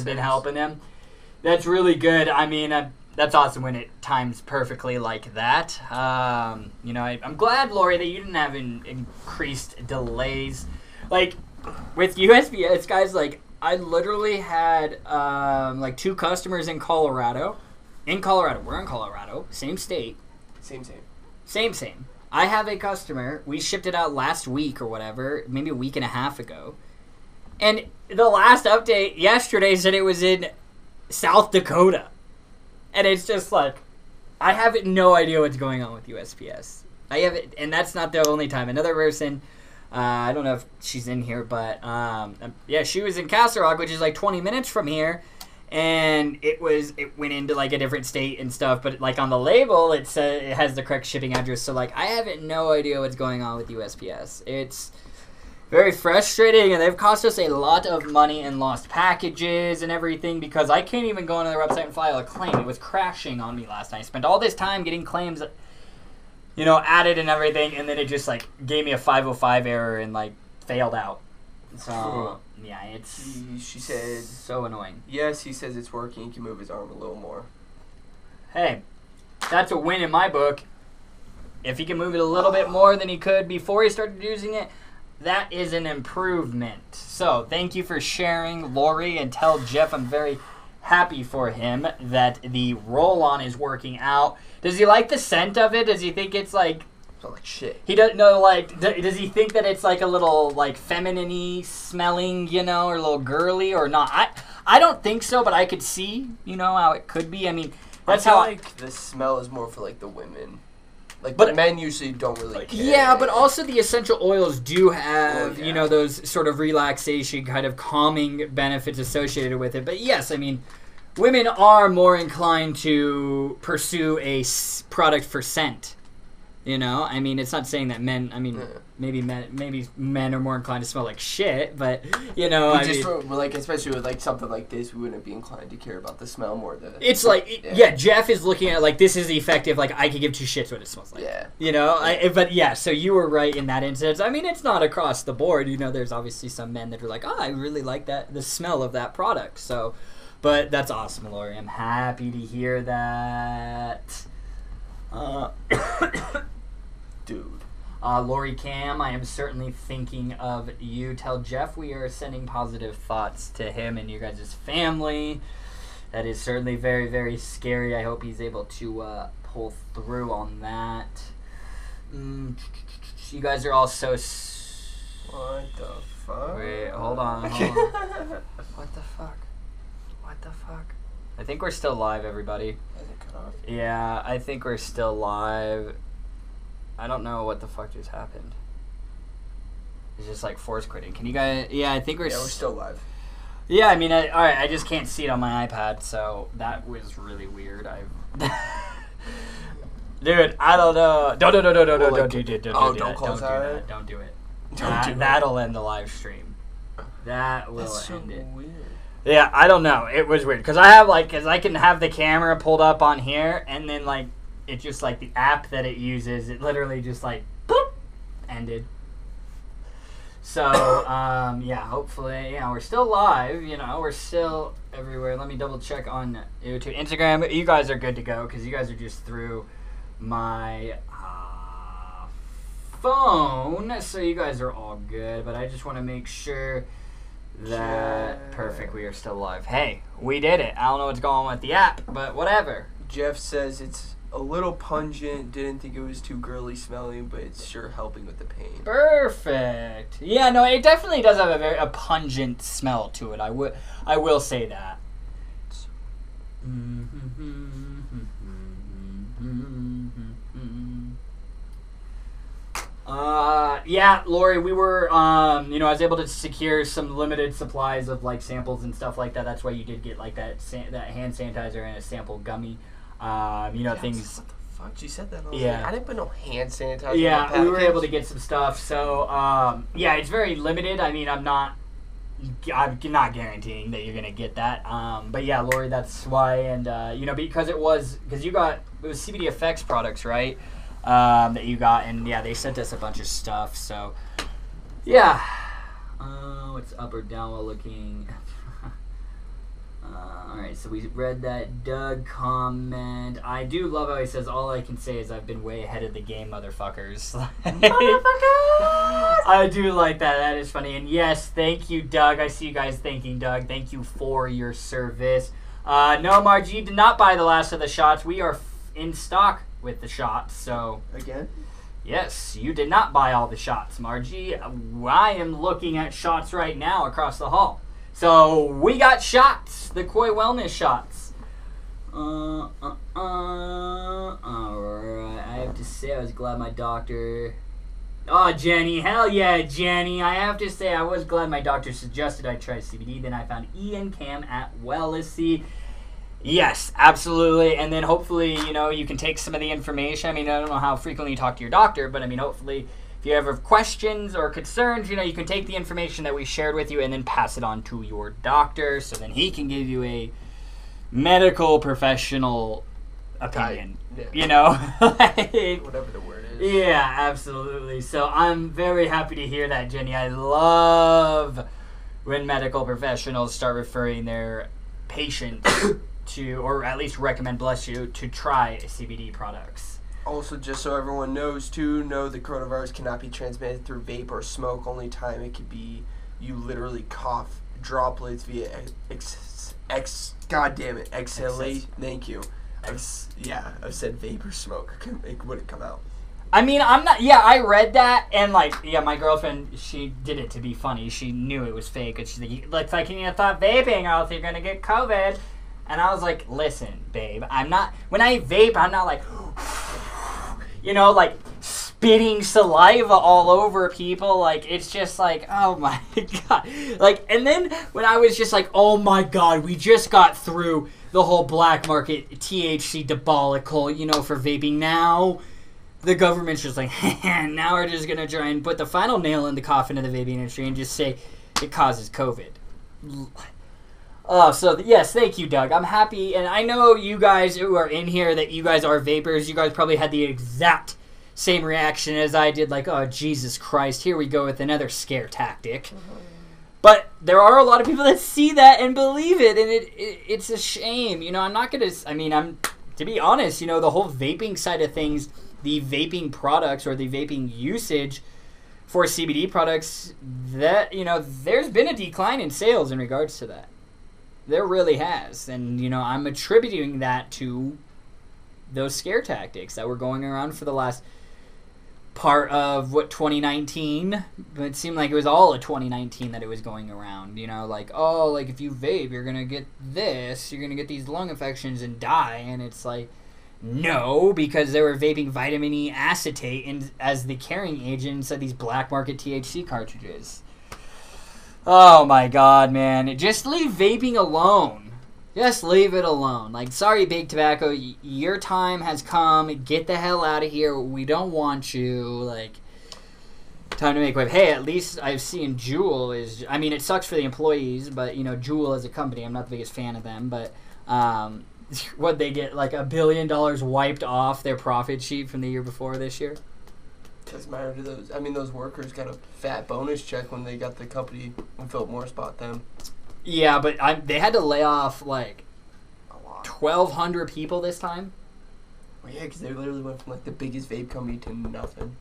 been helping him. That's really good. I mean, that's awesome when it times perfectly like that. I'm glad, Lori, that you didn't have increased delays. Like, with USPS, guys, like, I literally had, 2 customers in Colorado. We're in Colorado. Same state. Same. I have a customer. We shipped it out last week or whatever, maybe a week and a half ago. And the last update yesterday said it was in South Dakota. And it's just like, I have no idea what's going on with USPS. And that's not the only time. Another person, I don't know if she's in here, but she was in Castle Rock, which is like 20 minutes from here, and it went into like a different state and stuff. But like on the label, it has the correct shipping address. So like, I have no idea what's going on with USPS. It's very frustrating, and they've cost us a lot of money and lost packages and everything because I can't even go onto their website and file a claim. It was crashing on me last night. I spent all this time getting claims, added and everything, and then it just, like, gave me a 505 error and, like, failed out. So, yeah, She said... so annoying. Yes, he says it's working. He can move his arm a little more. Hey, that's a win in my book. If he can move it a little bit more than he could before he started using it, that is an improvement. So, thank you for sharing, Lori, and tell Jeff I'm very happy for him that the roll-on is working out. Does he like the scent of it? Does he think it's like... It's like shit. He doesn't know, like... Does he think that it's like a little, like, feminine-y smelling, or a little girly or not? I don't think so, but I could see, how it could be. I mean, that's how... I feel like the smell is more for, like, the women. Like, but men usually don't really care. Yeah, but also the essential oils do have, those sort of relaxation, kind of calming benefits associated with it. But yes, I mean, women are more inclined to pursue a product for scent. I mean, it's not saying that men, maybe men are more inclined to smell like shit, but, especially with, like, something like this, we wouldn't be inclined to care about the smell more. It's like, Jeff is looking at, like, this is effective, like, I could give 2 shits what it smells like. Yeah. So you were right in that instance. I mean, it's not across the board. There's obviously some men that are like, I really like the smell of that product. So, but that's awesome, Lori. I'm happy to hear that. Dude. Lori Cam, I am certainly thinking of you. Tell Jeff we are sending positive thoughts to him and you guys' family. That is certainly very, very scary. I hope he's able to pull through on that. You guys are all so... What the fuck? Wait, hold on. What the fuck? I think we're still live, everybody. Is it cut off? Yeah, I think we're still live. I don't know what the fuck just happened. It's just like force quitting. Can you guys... Yeah, I think we're... Yeah, we're still live. Yeah, I mean, alright, I just can't see it on my iPad, so that was really weird. Dude, I don't know. Don't do it. Don't close that. Don't do it. That'll end the live stream. That will end it. Weird. Yeah, I don't know. It was weird. Because I can have the camera pulled up on here, and then, like, it's just, like, the app that it uses, it literally just, like, boop, ended. So, hopefully, we're still live, we're still everywhere. Let me double check on YouTube. Instagram, you guys are good to go, because you guys are just through my phone, so you guys are all good, but I just want to make sure that perfect, we are still live. Hey, we did it. I don't know what's going on with the app, but whatever. Jeff says it's a little pungent, didn't think it was too girly smelling, but it's sure helping with the pain. Perfect. Yeah, no, it definitely does have a pungent smell to it. I will say that. Yeah, Lori, we were, I was able to secure some limited supplies of, like, samples and stuff like that. That's why you did get, like, that hand sanitizer and a sample gummy. Things... What the fuck? She said that. Yeah. I didn't put no hand sanitizer. Yeah, we were able to get some stuff. So, it's very limited. I mean, I'm not guaranteeing that you're gonna get that. But yeah, Lori, that's why. And because it was CBD effects products, right? That you got, and yeah, they sent us a bunch of stuff. So, yeah. It's up or down while looking. Alright, so we read that Doug comment. I do love how he says, all I can say is I've been way ahead of the game, motherfuckers. Motherfuckers! I do like that. That is funny. And yes, thank you, Doug. I see you guys thanking Doug. Thank you for your service. No, Margie, did not buy the last of the shots. We are in stock with the shots, so... Again? Yes, you did not buy all the shots, Margie. I am looking at shots right now across the hall. So, we got shots. The Koi Wellness shots. Alright, I have to say I was glad my doctor... Oh, Jenny. Hell yeah, Jenny. I have to say I was glad my doctor suggested I try CBD. Then I found Ian Cam at Wellesley. Yes, absolutely. And then hopefully, you can take some of the information. I mean, I don't know how frequently you talk to your doctor, but I mean, hopefully... If you ever have questions or concerns, you can take the information that we shared with you and then pass it on to your doctor so then he can give you a medical professional opinion. Yeah. Whatever the word is. Yeah, absolutely. So I'm very happy to hear that, Jenny. I love when medical professionals start referring their patients to, or at least recommend, bless you, to try CBD products. Also, just so everyone knows, too, the coronavirus cannot be transmitted through vape or smoke. Only time it could be you literally cough droplets via exhalation. Thank you. I've said vape or smoke. It wouldn't come out. I mean, I'm not... Yeah, I read that, and, my girlfriend, she did it to be funny. She knew it was fake, and she's like, you thought vaping, or else you're going to get COVID. And I was like, listen, babe, I'm not... When I vape, I'm not like... spitting saliva all over people. It's just oh my God. And then when I was just oh my God, we just got through the whole black market THC debacle, for vaping. Now the government's just now we're just going to try and put the final nail in the coffin of the vaping industry and just say it causes COVID. So yes, thank you, Doug. I'm happy, and I know you guys who are in here that you guys are vapors. You guys probably had the exact same reaction as I did, oh, Jesus Christ, here we go with another scare tactic. Mm-hmm. But there are a lot of people that see that and believe it, and it's a shame. I'm not going to, to be honest, the whole vaping side of things, the vaping products or the vaping usage for CBD products, that, there's been a decline in sales in regards to that. There really has. And, I'm attributing that to those scare tactics that were going around for the last part of, 2019. But it seemed like it was all of 2019 that it was going around. If you vape, you're going to get this. You're going to get these lung infections and die. And it's no, because they were vaping vitamin E acetate as the carrying agent inside these black market THC cartridges. Oh my God, man. Just leave vaping alone. Just leave it alone. Sorry, Big Tobacco. Your time has come. Get the hell out of here. We don't want you. Time to make way. Hey, at least I've seen Juul is... it sucks for the employees, but, Juul as a company, I'm not the biggest fan of them, but, what they get, $1 billion wiped off their profit sheet from the year before this year? Doesn't matter to those. Those workers got a fat bonus check when they got the company when Philip Morris bought them. Yeah, but they had to lay off 1,200 people this time. Well, yeah, because they literally went from like the biggest vape company to nothing.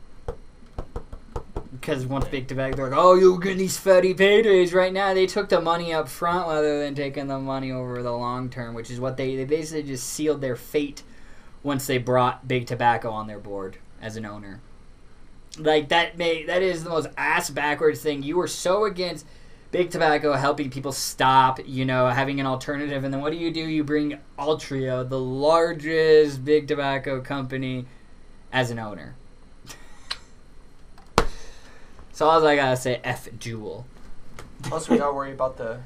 Because once big tobacco, they're like, oh, you're getting these fatty paydays right now. They took the money up front rather than taking the money over the long term, which is what they basically just sealed their fate once they brought big tobacco on their board as an owner. Like, that is the most ass backwards thing. You were so against big tobacco helping people stop, having an alternative, and then what do? You bring Altria, the largest big tobacco company, as an owner. So all I gotta say, F Jewel. Plus, we gotta worry about the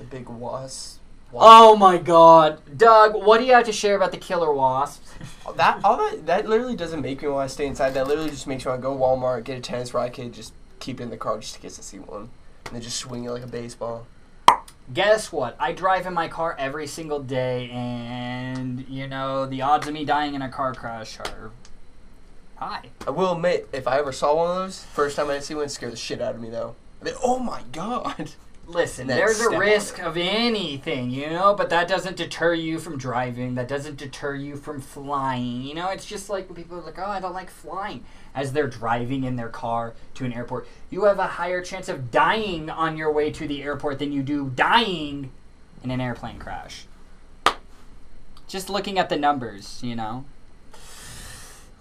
big wasp. Oh my God, Doug! What do you have to share about the killer wasps? That literally doesn't make me want to stay inside. That literally just makes me want to go to Walmart, get a tennis racket, just keep it in the car just in case I see one, and then just swing it like a baseball. Guess what? I drive in my car every single day, and the odds of me dying in a car crash are high. I will admit, if I ever saw one of those, first time I see one, it scared the shit out of me though. I mean, oh my God. Listen, there's a risk of anything, but that doesn't deter you from driving. That doesn't deter you from flying. It's just like when people are like, oh, I don't like flying. As they're driving in their car to an airport, you have a higher chance of dying on your way to the airport than you do dying in an airplane crash. Just looking at the numbers,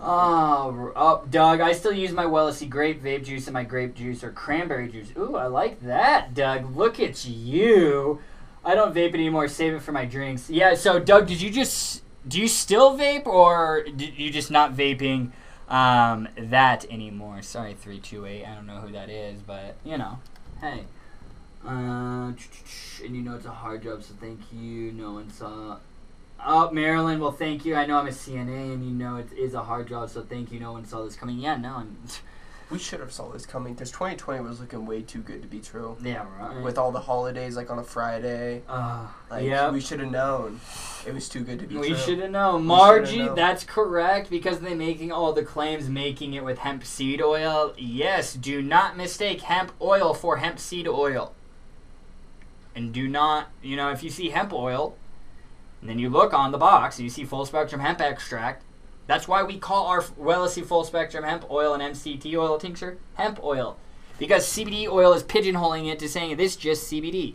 Oh, Doug, I still use my Wellesi grape vape juice and my grape juice or cranberry juice. Ooh, I like that, Doug. Look at you. I don't vape anymore. Save it for my drinks. Yeah, so, Doug, do you still vape, or did you just not vaping that anymore? Sorry, 328. I don't know who that is, but, hey. And it's a hard job, so thank you. No one saw... Oh, Marilyn, well, thank you. I know I'm a CNA, and it is a hard job, so thank you. No one saw this coming. Yeah, no. We should have saw this coming, because 2020 was looking way too good to be true. Yeah, right. With all the holidays, like on a Friday. Yeah. We should have known. It was too good to be true. We should have known. Margie, that's correct, because they're making all the claims, making it with hemp seed oil. Yes, do not mistake hemp oil for hemp seed oil. And do not, if you see hemp oil... And then you look on the box and you see full spectrum hemp extract. That's why we call our Wellesi full spectrum hemp oil and MCT oil tincture hemp oil. Because CBD oil is pigeonholing it to saying this is just CBD.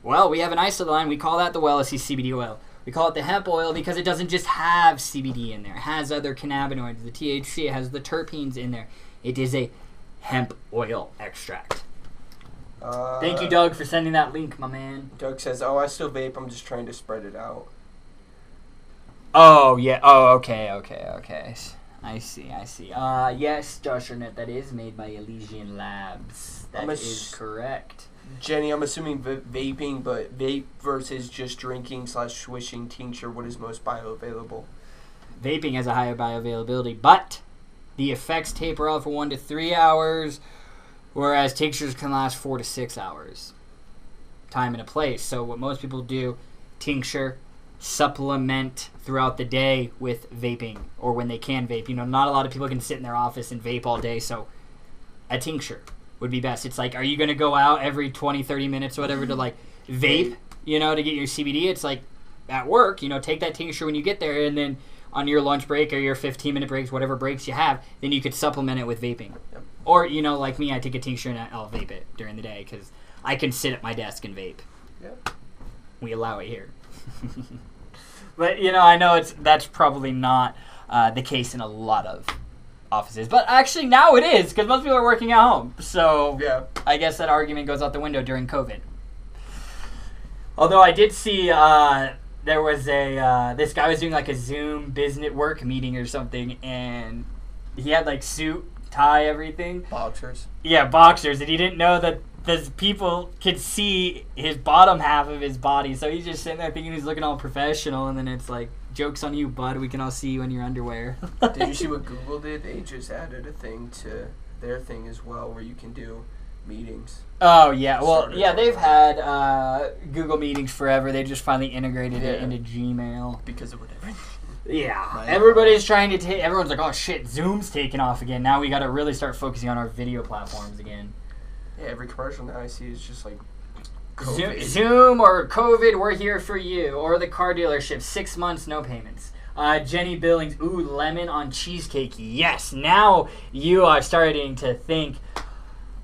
Well, we have an isolate line. We call that the Wellesi CBD oil. We call it the hemp oil because it doesn't just have CBD in there. It has other cannabinoids, the THC. It has the terpenes in there. It is a hemp oil extract. Thank you, Doug, for sending that link, my man. Doug says, oh, I still vape. I'm just trying to spread it out. Oh, yeah. Oh, okay. I see. Yes, Josh Arnett, that is made by Elysian Labs. That is correct. Jenny, I'm assuming vaping, but vape versus just drinking / swishing tincture, what is most bioavailable? Vaping has a higher bioavailability, but the effects taper off for 1 to 3 hours, whereas tinctures can last 4 to 6 hours. Time and a place. So what most people do, tincture, supplement throughout the day with vaping, or when they can vape. Not a lot of people can sit in their office and vape all day, so a tincture would be best. It's like, are you going to go out every 20, 30 minutes or whatever to vape, to get your CBD? It's like at work, take that tincture when you get there, and then on your lunch break or your 15-minute breaks, whatever breaks you have, then you could supplement it with vaping. Yep. Or, like me, I take a tincture and I'll vape it during the day because I can sit at my desk and vape. Yep. We allow it here. But, I know that's probably not the case in a lot of offices. But actually now it is, because most people are working at home. So yeah. I guess that argument goes out the window during COVID. Although I did see there was this guy was doing a Zoom business work meeting or something, and he had suit, tie, everything. Boxers. Yeah, boxers, and he didn't know that the people could see his bottom half of his body, so he's just sitting there thinking he's looking all professional, and then it's like, joke's on you, bud, we can all see you in your underwear. Did you see what Google did? They just added a thing to their thing as well where you can do meetings. Oh, yeah. Well, yeah, they've had Google Meetings forever. They just finally integrated it into Gmail. Because of whatever. Yeah. Everybody's trying to take... Everyone's like, oh, shit, Zoom's taking off again. Now we got to really start focusing on our video platforms again. Yeah, every commercial now I see is just like COVID. Zoom or COVID, we're here for you. Or the car dealership, 6 months, no payments. Jenny Billings, ooh, lemon on cheesecake. Yes, now you are starting to think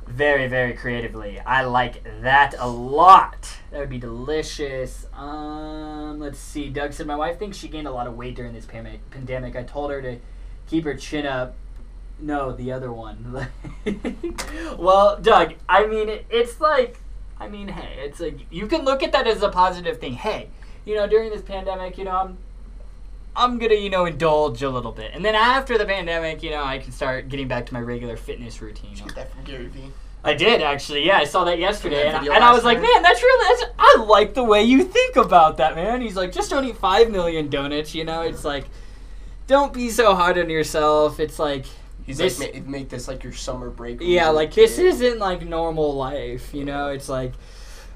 very, very creatively. I like that a lot. That would be delicious. Let's see. Doug said, my wife thinks she gained a lot of weight during this pandemic. I told her to keep her chin up. No, the other one. Well, Doug, I mean, it's like, hey, it's like, you can look at that as a positive thing. Hey, during this pandemic, I'm going to, indulge a little bit. And then after the pandemic, I can start getting back to my regular fitness routine. Did you get that from Gary Vee? I did, actually. Yeah, I saw that yesterday. And I was like, man, I like the way you think about that, man. He's like, just don't eat 5 million donuts, It's like, don't be so hard on yourself. It's like... He's like, make this like your summer break. Yeah, like this isn't like normal life, It's like,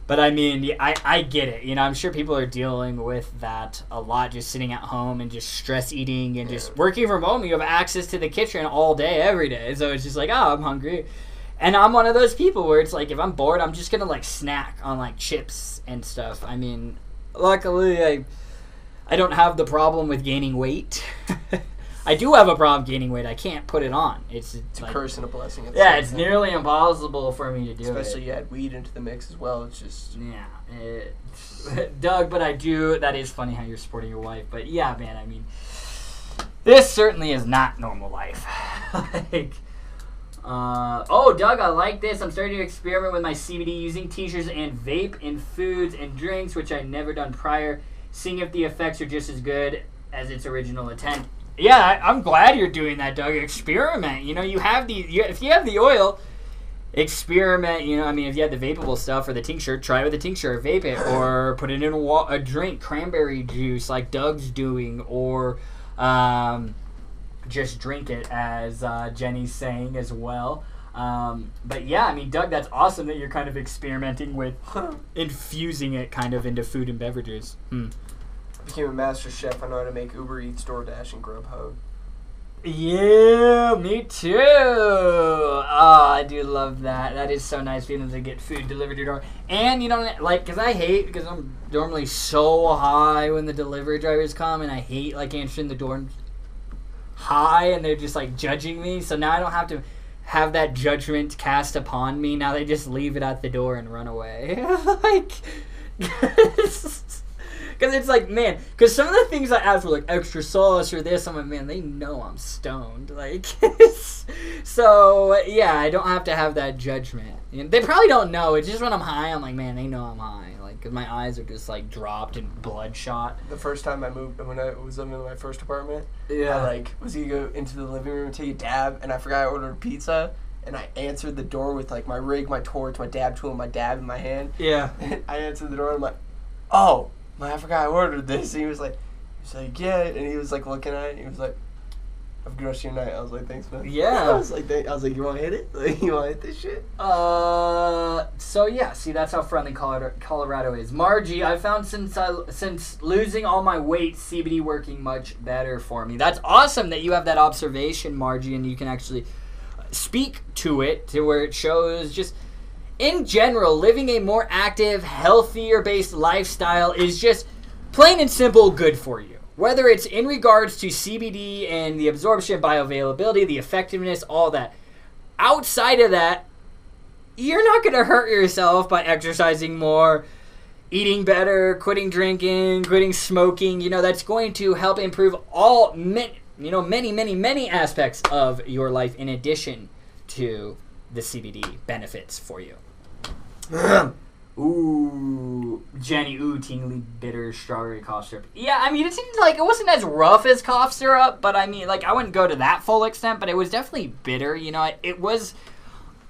but I mean, I get it. I'm sure people are dealing with that a lot, just sitting at home and just stress eating and just working from home. You have access to the kitchen all day, every day. So it's just like, oh, I'm hungry. And I'm one of those people where it's like, if I'm bored, I'm just going to like snack on like chips and stuff. I mean, luckily, I don't have the problem with gaining weight. I do have a problem gaining weight. I can't put it on. It's like, a curse and a blessing. Yeah, it's nearly impossible for me to do Especially you add weed into the mix as well. It's just... Yeah. Doug, but I do... That is funny how you're supporting your wife. But yeah, man, I mean... This certainly is not normal life. Doug, I like this. I'm starting to experiment with my CBD using t-shirts and vape in foods and drinks, which I'd never done prior. Seeing if the effects are just as good as its original intent. Yeah, I'm glad you're doing that, Doug. Experiment. You have if you have the oil, experiment. If you have the vapable stuff or the tincture, try it with the tincture, vape it, or put it in a drink, cranberry juice like Doug's doing, or just drink it, as Jenny's saying as well. But yeah, Doug, that's awesome that you're kind of experimenting with infusing it kind of into food and beverages. I became a master chef. I know how to make Uber Eats, DoorDash, and Grubhub. Yeah, me too. Oh, I do love that. That is so nice being able to get food delivered to your door. And, because I'm normally so high when the delivery drivers come, and I hate, answering the door high, and they're just, judging me. So now I don't have to have that judgment cast upon me. Now they just leave it at the door and run away. Because it's like, man, because some of the things I asked were extra sauce or this. I'm like, man, they know I'm stoned. So, yeah, I don't have to have that judgment. They probably don't know. It's just when I'm high, I'm like, man, they know I'm high. Because my eyes are just, dropped and bloodshot. The first time I moved, when I was living in my first apartment, yeah. I, was going to go into the living room and take a dab, and I forgot I ordered pizza. And I answered the door with, my rig, my torch, my dab tool, and my dab in my hand. Yeah. And I answered the door, and I'm like, oh. I forgot I ordered this. And he was like, yeah. And he was looking at it. And he was like, have a good rest of your night. I was like, thanks, man. Yeah. I was like, you want to hit it? You want to hit this shit? So yeah, see, that's how friendly Colorado is. Margie, I found since losing all my weight, CBD working much better for me. That's awesome that you have that observation, Margie, and you can actually speak to it to where it shows just... In general, living a more active, healthier-based lifestyle is just plain and simple good for you. Whether it's in regards to CBD and the absorption, bioavailability, the effectiveness, all that. Outside of that, you're not going to hurt yourself by exercising more, eating better, quitting drinking, quitting smoking. That's going to help improve many aspects of your life in addition to the CBD benefits for you. Ooh, Jenny, tingly, bitter strawberry cough syrup. Yeah, it seemed like it wasn't as rough as cough syrup, but I wouldn't go to that full extent, but it was definitely bitter. It was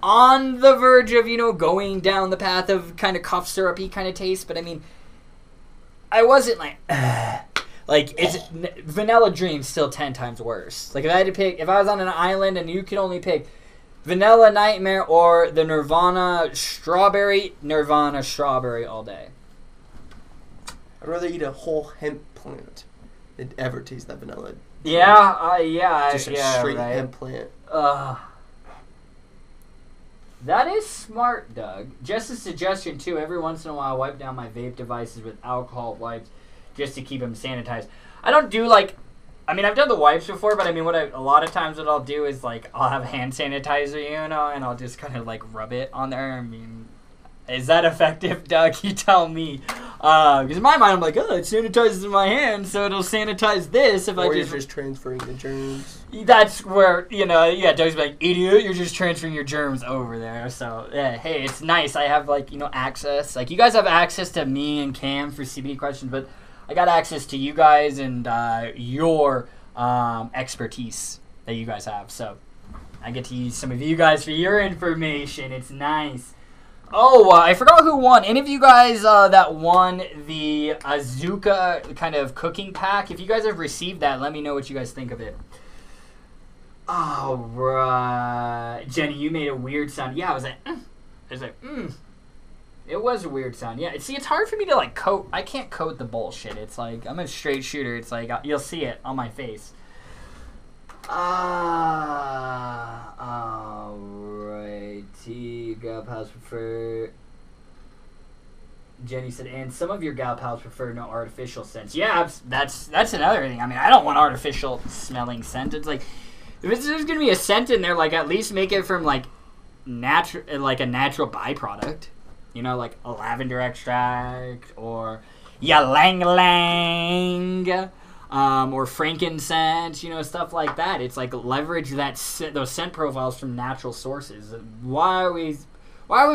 on the verge of, going down the path of kind of cough syrupy kind of taste, but I wasn't it's Vanilla Dream's still 10 times worse. If I had to pick, if I was on an island and you could only pick Vanilla Nightmare or the Nirvana strawberry all day. I'd rather eat a whole hemp plant than ever taste that vanilla. Yeah, just a straight hemp plant. That is smart, Doug. Just a suggestion, too. Every once in a while, I wipe down my vape devices with alcohol wipes just to keep them sanitized. I don't do, I mean, I've done the wipes before, but I mean, a lot of times what I'll do is, like, I'll have hand sanitizer, you know, and I'll just kind of, like, rub it on there. I mean, is that effective, Doug? You tell me. Because in my mind, I'm like, oh, it sanitizes my hand, so it'll sanitize this if I Or just... you're just transferring the germs. That's where, you know, yeah, Doug's like, idiot, you're just transferring your germs over there. So, yeah, hey, it's nice. I have, like, you know, access. Like, you guys have access to me and Cam for CBD questions, but I got access to you guys and your expertise that you guys have. So, I get to use some of you guys for your information. It's nice. Oh, I forgot who won. Any of you guys that won the Azuka kind of cooking pack, if you guys have received that, let me know what you guys think of it. All right. Jenny, you made a weird sound. Yeah, I was like, I was like, It was a weird sound. Yeah, see, it's hard for me to, like, coat. I can't coat the bullshit. It's like, I'm a straight shooter. It's like, you'll see it on my face. Alrighty. Gal pals prefer... Jenny said, and some of your gal pals prefer no artificial scents. Yeah, that's another thing. I mean, I don't want artificial smelling scent. It's like, if there's gonna be a scent in there, like, at least make it from, like, a natural byproduct. You know, like a lavender extract or ylang ylang, or frankincense, you know, stuff like that. It's like leverage those scent profiles from natural sources. Why are we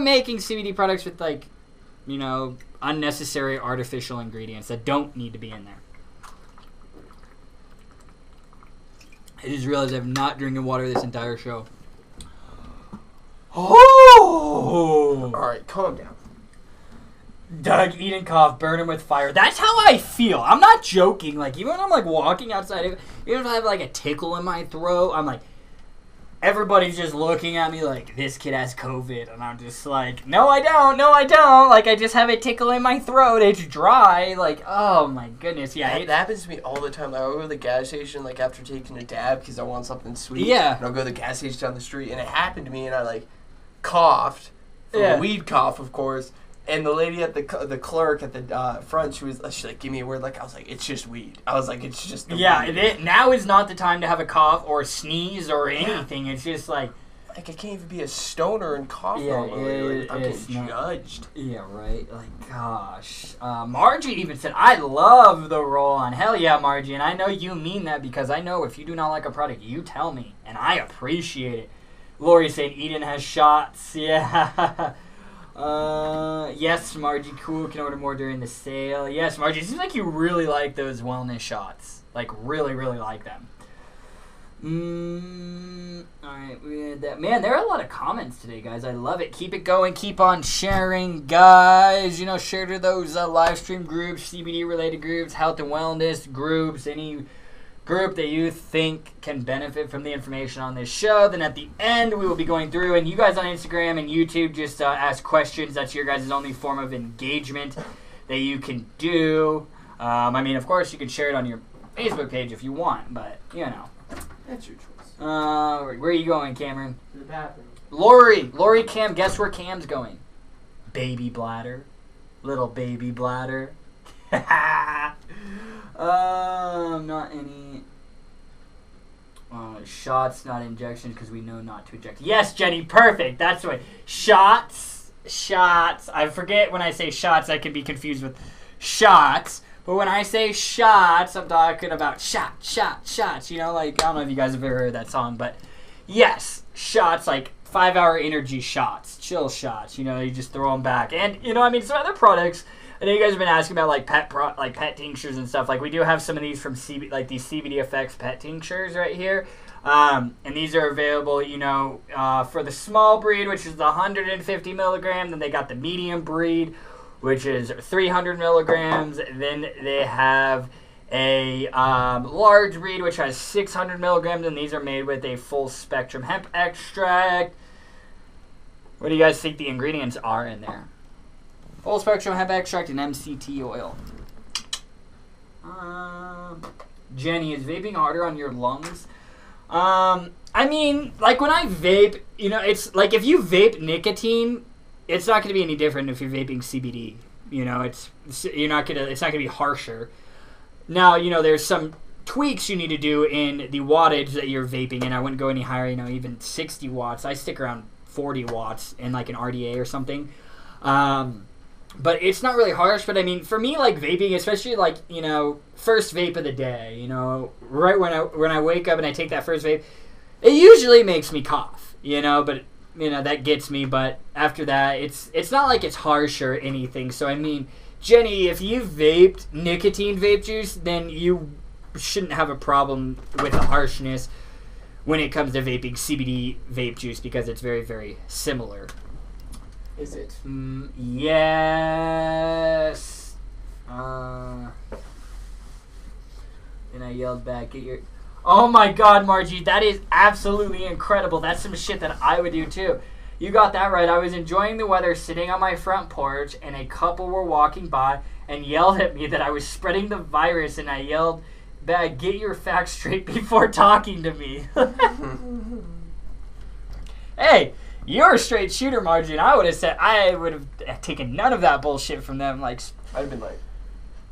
making CBD products with, like, you know, unnecessary artificial ingredients that don't need to be in there? I just realized I've not drinking water this entire show. Oh! Alright, calm down. Doug, eat and cough, burn him with fire. That's how I feel. I'm not joking. Like, even when I'm, like, walking outside, even if I have, like, a tickle in my throat, I'm like, everybody's just looking at me like, this kid has COVID. And I'm just like, no, I don't. Like, I just have a tickle in my throat. It's dry. Like, oh, my goodness. Yeah, that happens to me all the time. Like, I'll go to the gas station, like, after taking a dab because I want something sweet. Yeah. And I'll go to the gas station down the street. And it happened to me, and I, like, coughed. From a weed cough, of course. And the lady at the clerk at the front, she's like, give me a word. Like, I was like, it's just weed. I was like, it's just weed. Now is not the time to have a cough or sneeze or anything. It's just like I can't even be a stoner and cough normally. I'm getting judged. Yeah, right. Like, gosh. Margie even said, I love the roll-on. Hell yeah, Margie. And I know you mean that because I know if you do not like a product, you tell me. And I appreciate it. Lori saying Eden has shots. Yeah. Yes, Margie, cool. Can order more during the sale. Yes, Margie, it seems like you really like those wellness shots. Like, really, really like them. Alright, we had that. Man, there are a lot of comments today, guys. I love it. Keep it going. Keep on sharing, guys. You know, share to those live stream groups, CBD-related groups, health and wellness groups, any group that you think can benefit from the information on this show. Then at the end, we will be going through, and you guys on Instagram and YouTube just ask questions. That's your guys' only form of engagement that you can do. I mean, of course, you can share it on your Facebook page if you want, but, you know. That's your choice. Where are you going, Cameron? To the bathroom. Lori, Cam, guess where Cam's going? Baby bladder. Little baby bladder. Not any shots, not injections, because we know not to inject. Yes, Jenny, perfect. That's right. Shots. I forget when I say shots, I can be confused with shots. But when I say shots, I'm talking about shots. You know, like, I don't know if you guys have ever heard that song, but yes, shots, like 5-hour energy shots, chill shots. You know, you just throw them back. And, you know, I mean, some other products. I know you guys have been asking about like pet tinctures and stuff. Like, we do have some of these from like these CBD effects pet tinctures right here, and these are available, you know, for the small breed, which is the 150 milligram. Then they got the medium breed, which is 300 milligrams. Then they have a large breed, which has 600 milligrams, and these are made with a full spectrum hemp extract. What do you guys think the ingredients are in there? Full spectrum hemp extract and MCT oil. Jenny, is vaping harder on your lungs? I mean, like, when I vape, you know, it's like if you vape nicotine, it's not going to be any different if you're vaping CBD. You know, it's not going to be harsher. Now, you know, there's some tweaks you need to do in the wattage that you're vaping in. I wouldn't go any higher, even 60 watts. I stick around 40 watts in like an RDA or something. But it's not really harsh. But I mean, for me, like vaping, especially like, first vape of the day, right when I wake up and I take that first vape, it usually makes me cough, but that gets me. But after that, it's not like it's harsh or anything. So I mean, Jenny, if you've vaped nicotine vape juice, then you shouldn't have a problem with the harshness when it comes to vaping CBD vape juice, because it's very, very similar. Is it? Yes. And I yelled back at your... Oh my god, Margie, that is absolutely incredible. That's some shit that I would do too. You got that right. I was enjoying the weather sitting on my front porch, and a couple were walking by and yelled at me that I was spreading the virus, and I yelled back, "Get your facts straight before talking to me." Hey, you're a straight shooter, Margie, and I would have taken none of that bullshit from them. Like, I'd have been like,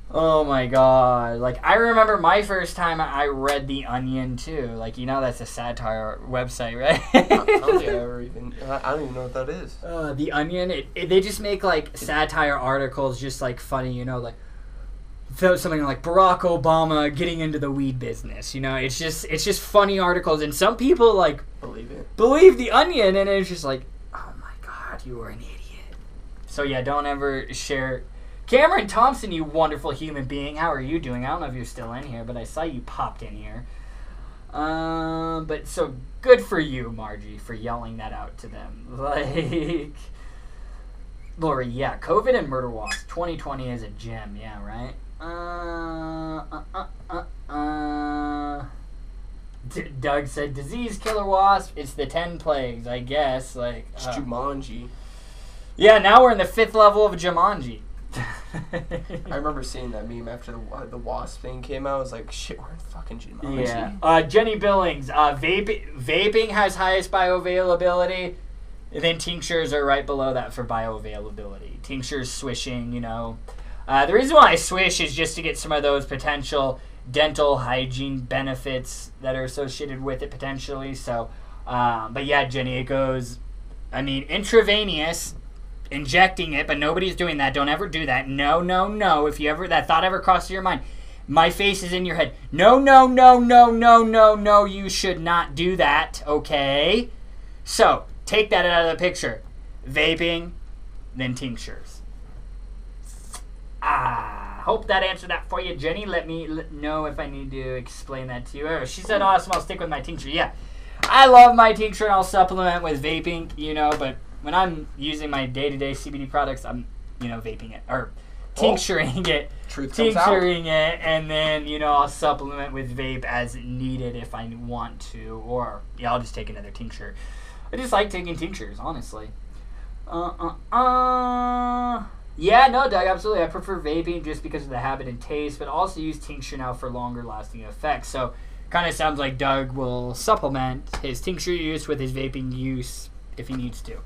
oh my god. Like, I remember my first time I read The Onion, too. Like, that's a satire website, right? I don't even know what that is. The Onion, they just make, like, satire articles just, like, funny, like, something like Barack Obama getting into the weed business, It's just funny articles, and some people, like, believe The Onion, and it's just like, oh my god, you are an idiot. So, yeah, don't ever share... Cameron Thompson, you wonderful human being. How are you doing? I don't know if you're still in here, but I saw you popped in here. But so good for you, Margie, for yelling that out to them. Like, Lori, yeah, COVID and murder wasp. 2020 is a gem, yeah, right? Doug said, disease killer wasp. It's the 10 plagues, I guess. Like, it's Jumanji. Yeah, now we're in the 5th level of Jumanji. I remember seeing that meme after the wasp thing came out. I was like, shit, we're in fucking Jumanji. Yeah. Jenny Billings, vaping has highest bioavailability. Then tinctures are right below that for bioavailability. Tinctures, swishing, The reason why I swish is just to get some of those potential dental hygiene benefits that are associated with it potentially. So, but yeah, Jenny, it goes, intravenous, injecting it, but nobody's doing that. Don't ever do that. No, no, no. If you ever, that thought ever crosses your mind, my face is in your head. No, no, no, no, no, no, no. You should not do that, okay? So, take that out of the picture. Vaping, then tinctures. Hope that answered that for you, Jenny. Let me know if I need to explain that to you. She said, awesome, I'll stick with my tincture. Yeah, I love my tincture, and I'll supplement with vaping, but when I'm using my day-to-day CBD products, I'm, vaping it, or tincturing it. Tincturing it, and then, I'll supplement with vape as needed if I want to, or, yeah, I'll just take another tincture. I just like taking tinctures, honestly. Yeah, no, Doug, absolutely. I prefer vaping just because of the habit and taste, but also use tincture now for longer-lasting effects. So, kind of sounds like Doug will supplement his tincture use with his vaping use if he needs to.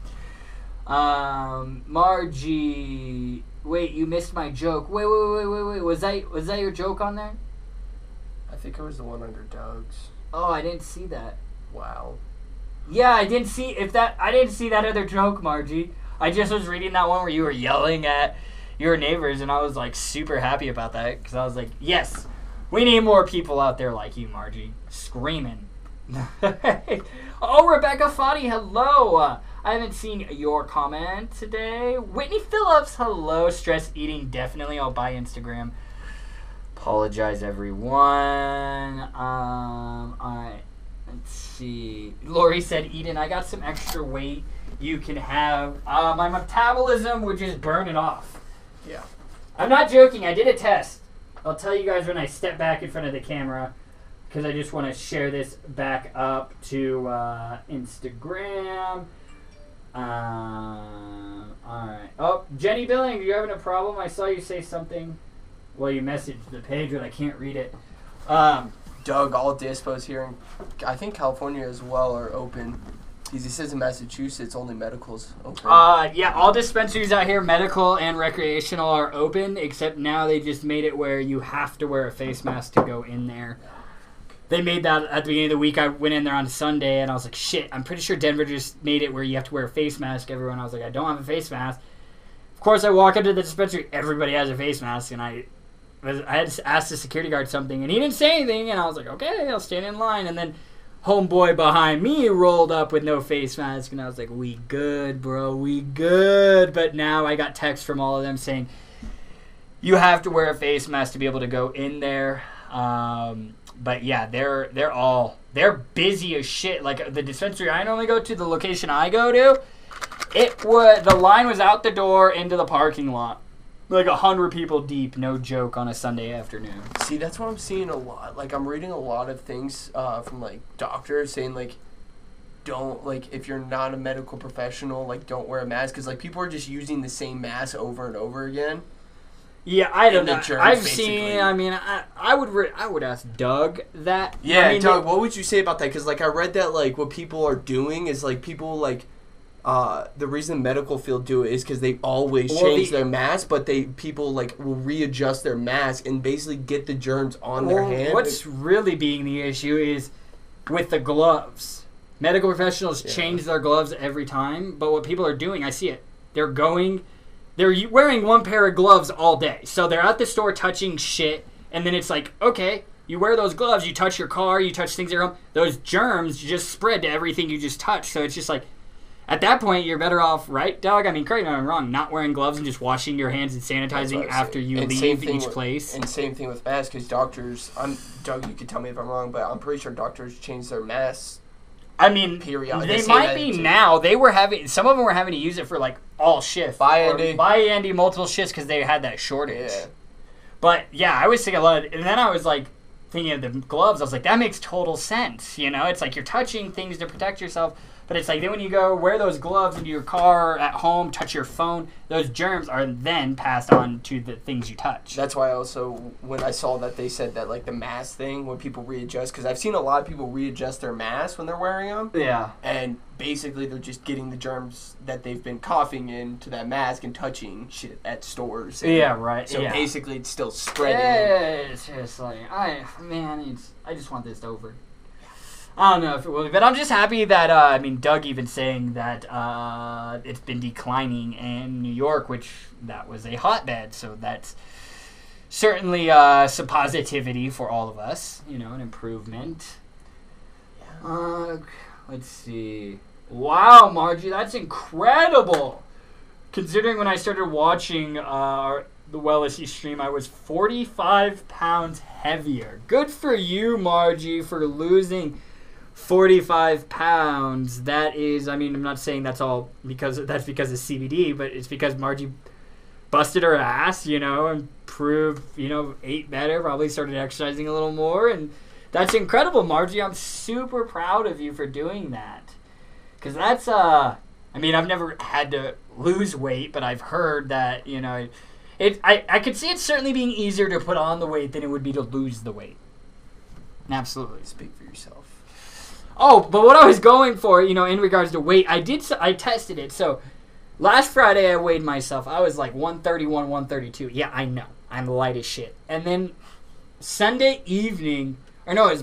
Margie, wait, you missed my joke. Wait. Was that your joke on there? I think it was the one under Doug's. Oh, I didn't see that. Wow. Yeah, I didn't see that other joke, Margie. I just was reading that one where you were yelling at your neighbors, and I was like super happy about that because I was like, yes, we need more people out there like you, Margie, screaming. Oh, Rebecca Foddy, hello. I haven't seen your comment today. Whitney Phillips, hello. Stress eating, definitely. I'll buy Instagram. Apologize, everyone. All right. Let's see. Lori said, Eden, I got some extra weight you can have. My metabolism would just burn it off. Yeah. I'm not joking. I did a test. I'll tell you guys when I step back in front of the camera, because I just want to share this back up to Instagram. Alright. Oh, Jenny Billing, are you having a problem? I saw you say something. Well, you messaged the page, but I can't read it. Doug, all dispos here in, I think California as well, are open. He says in Massachusetts only medical's open. Yeah, all dispensaries out here, medical and recreational, are open, except now they just made it where you have to wear a face mask to go in there. they made that at the beginning of the week. I went in there on Sunday, and I was like, shit, I'm pretty sure Denver just made it where you have to wear a face mask everywhere. And I was like, I don't have a face mask. Of course, I walk into the dispensary, everybody has a face mask, and I had to ask the security guard something, and he didn't say anything, and I was like, okay, I'll stand in line. And then homeboy behind me rolled up with no face mask, and I was like, we good, bro, we good. But now I got texts from all of them saying, you have to wear a face mask to be able to go in there. But yeah, they're busy as shit. Like the dispensary I normally go to, the location I go to, the line was out the door into the parking lot. Like 100 people deep, no joke, on a Sunday afternoon. See, that's what I'm seeing a lot. Like, I'm reading a lot of things from, like, doctors saying, like, don't, like, if you're not a medical professional, like, don't wear a mask. Because, like, people are just using the same mask over and over again. Yeah, I don't know. Germs, I've basically. seen, I mean, I would ask Doug that. Yeah, I mean, Doug, what would you say about that? Because, like, I read that, like, what people are doing is, like, people, like, the reason the medical field do it is because they always change their mask, but people like will readjust their mask and basically get the germs on their hand. What's really being the issue is with the gloves. Medical professionals change their gloves every time, but what people are doing, I see it. They're wearing one pair of gloves all day. So they're at the store touching shit, and then it's like, okay, you wear those gloves, you touch your car, you touch things at your home, those germs just spread to everything you just touch. So it's just like, at that point, you're better off, right, Doug? I mean, correct me if I'm wrong, not wearing gloves and just washing your hands and sanitizing after you leave each place. And same thing with masks, because doctors, Doug, you can tell me if I'm wrong, but I'm pretty sure doctors change their masks. I mean, periodically. They might be now. Some of them were having to use it for, like, all shift. Buy Andy, multiple shifts because they had that shortage. Yeah. But, yeah, I was thinking a lot of, and then I was, like, thinking of the gloves. I was like, that makes total sense, you know? It's like you're touching things to protect yourself. But it's like then when you go wear those gloves into your car, at home, touch your phone, those germs are then passed on to the things you touch. That's why also when I saw that they said that like the mask thing, when people readjust, because I've seen a lot of people readjust their masks when they're wearing them. Yeah. And basically they're just getting the germs that they've been coughing into that mask and touching shit at stores. Yeah, right. So basically it's still spreading. Yeah, it's just like, I just want this over. I don't know if it will be, but I'm just happy that, Doug even saying that it's been declining in New York, which that was a hotbed, so that's certainly some positivity for all of us, an improvement. Yeah. Let's see. Wow, Margie, that's incredible! Considering when I started watching the Wellesy stream, I was 45 pounds heavier. Good for you, Margie, for losing 45 pounds. That is, I'm not saying that's because of CBD, but it's because Margie busted her ass, improved, ate better, probably started exercising a little more, and that's incredible, Margie. I'm super proud of you for doing that. Because that's, I've never had to lose weight, but I've heard that, I could see it certainly being easier to put on the weight than it would be to lose the weight. Absolutely. Speak for yourself. Oh, but what I was going for, in regards to weight, I tested it. So last Friday I weighed myself. I was like 131, 132. Yeah, I know. I'm light as shit. And then Sunday evening, it was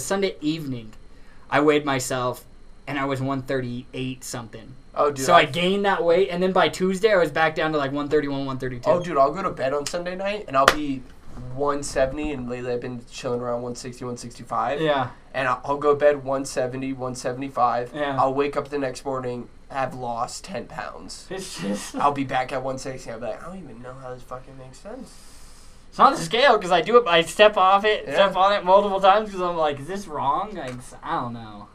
Sunday evening, I weighed myself and I was 138 something. Oh, dude. So I gained that weight, and then by Tuesday I was back down to like 131, 132. Oh, dude, I'll go to bed on Sunday night and I'll be 170, and lately I've been chilling around 160, 165. Yeah. And I'll go to bed 170, 175. Yeah. I'll wake up the next morning, have lost 10 pounds. It's just... I'll be back at 160. I'll be like, I don't even know how this fucking makes sense. It's not the scale, because I do it, I step on it multiple times, because I'm like, is this wrong? I don't know.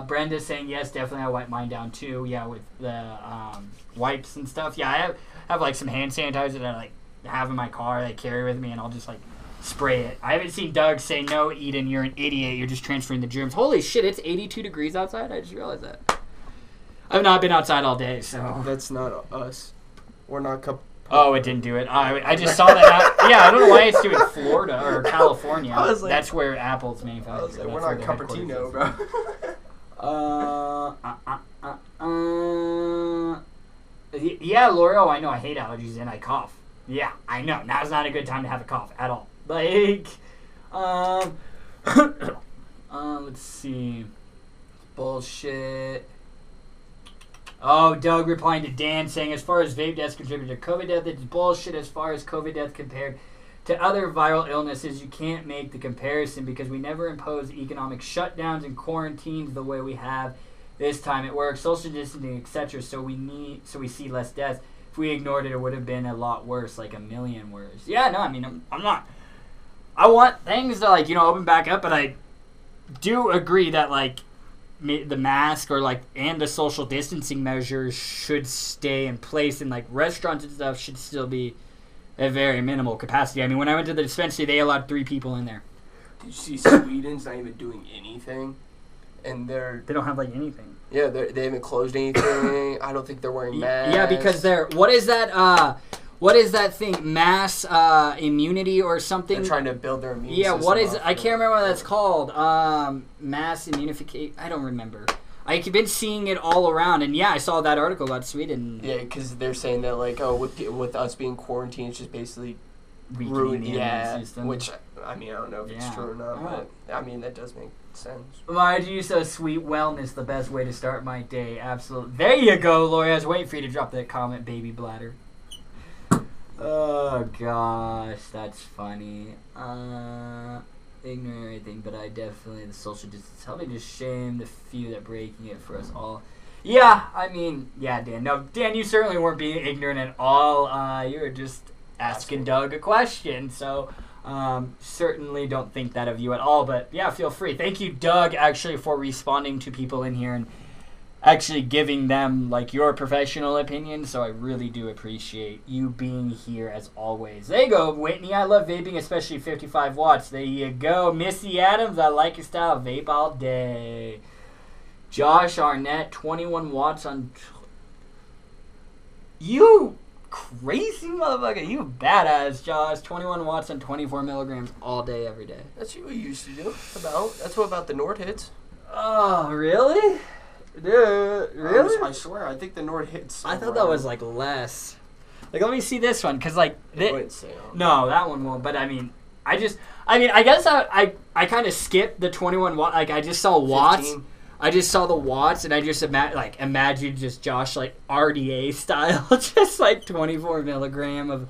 Brenda's saying, yes, definitely I wipe mine down too. Yeah, with the wipes and stuff. Yeah, I have like some hand sanitizer that I like have in my car that I carry with me, and I'll just like spray it. I haven't seen Doug say, no, Eden, you're an idiot. You're just transferring the germs. Holy shit, it's 82 degrees outside? I just realized that. I've not been outside all day, so. That's not us. We're not Oh, it didn't do it. I just saw that. I don't know why it's doing Florida or California. I was like, that's where Apple's manufactured. I was like, we're not Cupertino, bro. Yeah, L'Oreal, I know I hate allergies and I cough. Yeah, I know. Now's not a good time to have a cough at all. Like, Let's see. Bullshit. Oh, Doug replying to Dan saying, as far as vape deaths contributed to COVID death, it's bullshit. As far as COVID death compared to other viral illnesses, you can't make the comparison because we never impose economic shutdowns and quarantines the way we have this time. It works, social distancing, etc. So we see less deaths. If we ignored it, it would have been a lot worse, like a million worse. Yeah, no, I mean, I'm not. I want things to open back up, but I do agree that the mask and the social distancing measures should stay in place, and restaurants and stuff should still be at very minimal capacity. I mean, when I went to the dispensary, they allowed 3 people in there. Did you see Sweden's not even doing anything? And they don't have anything. Yeah, they haven't closed anything. I don't think they're wearing masks. Yeah, because what is that thing? Mass immunity or something? They're trying to build their immune system. Yeah, what is it? I can't remember what that's called. Mass immunification. I don't remember. I've been seeing it all around, and yeah, I saw that article about Sweden. Yeah, because they're saying that with us being quarantined, it's just basically ruining the immune system. Which I mean, I don't know if it's true or not, but I mean that does make sense. Why do you so sweet wellness? The best way to start my day. Absolutely. There you go, Lori. I was waiting for you to drop that comment, baby bladder. Oh gosh, that's funny. Ignorant everything, but I definitely the social distance helped me just shame the few that breaking it for us all. Yeah, I mean, yeah, Dan. No, Dan, you certainly weren't being ignorant at all. You were just asking Doug a question, so certainly don't think that of you at all. But yeah, feel free. Thank you, Doug, actually, for responding to people in here and actually giving them your professional opinion, so I really do appreciate you being here as always. There you go, Whitney. I love vaping, especially 55 watts. There you go. Missy Adams, I like your style. Vape all day. Josh Arnett, 21 watts on... You crazy motherfucker. You badass, Josh. 21 watts on 24 milligrams all day, every day. That's what we used to do. That's what about the Nord hits. Oh, really? Dude, really? I swear, I think the Nord hits. I thought that was less. Let me see this one, because no, that one won't. But I guess I kind of skipped the 21 watt. I just saw watts. 15. I just saw the watts, and I just imagine just Josh RDA style, just 24 milligram of.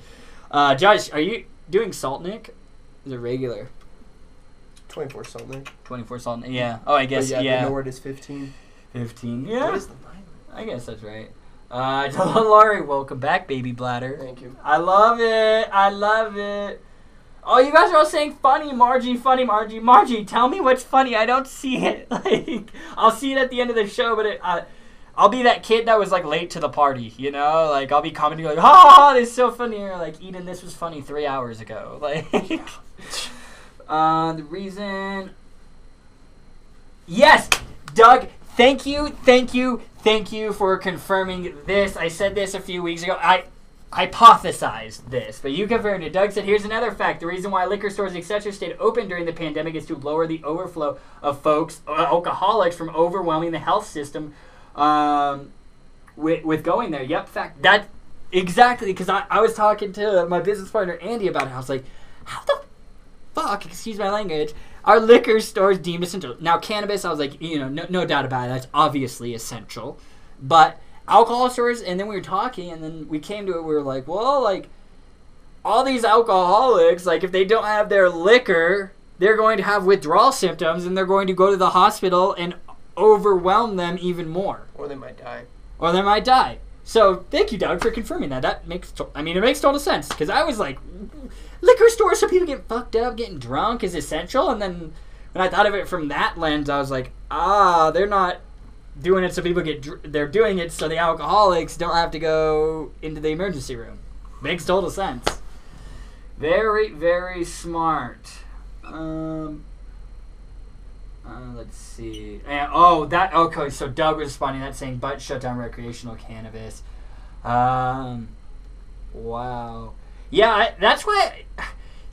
Josh, are you doing Salt Nick? Is it regular? 24 Salt Nick. 24 Salt Nick. Yeah. Oh, I guess yeah. The Nord is 15. 15. Yeah. What is the line? I guess that's right. Laurie, welcome back, baby bladder. Thank you. I love it. Oh, you guys are all saying funny, Margie, Margie, tell me what's funny. I don't see it. I'll see it at the end of the show, but I'll be that kid that was late to the party, I'll be commenting this is so funny, or Eden, this was funny 3 hours ago. The reason. Yes, Doug. Thank you for confirming this. I said this a few weeks ago. I hypothesized this, but you confirmed it. Doug said, here's another fact. The reason why liquor stores, etc. stayed open during the pandemic is to lower the overflow of folks, alcoholics, from overwhelming the health system with going there. Yep, fact. That exactly, because I was talking to my business partner, Andy, about it. I was like, how the fuck, excuse my language, are liquor stores deemed essential? Now, cannabis, I was like, no doubt about it. That's obviously essential. But alcohol stores, and then we were talking, and then we came to it, we were like, well, all these alcoholics, if they don't have their liquor, they're going to have withdrawal symptoms, and they're going to go to the hospital and overwhelm them even more. Or they might die. So, thank you, Doug, for confirming that. That makes, it makes total sense, because I was like, liquor stores so people get fucked up, getting drunk is essential. And then when I thought of it from that lens, I was like, they're not doing it so people they're doing it so the alcoholics don't have to go into the emergency room. Makes total sense. Very, very smart. Let's see. Okay, so Doug was responding to that saying, but shut down recreational cannabis. Wow. Yeah, that's why,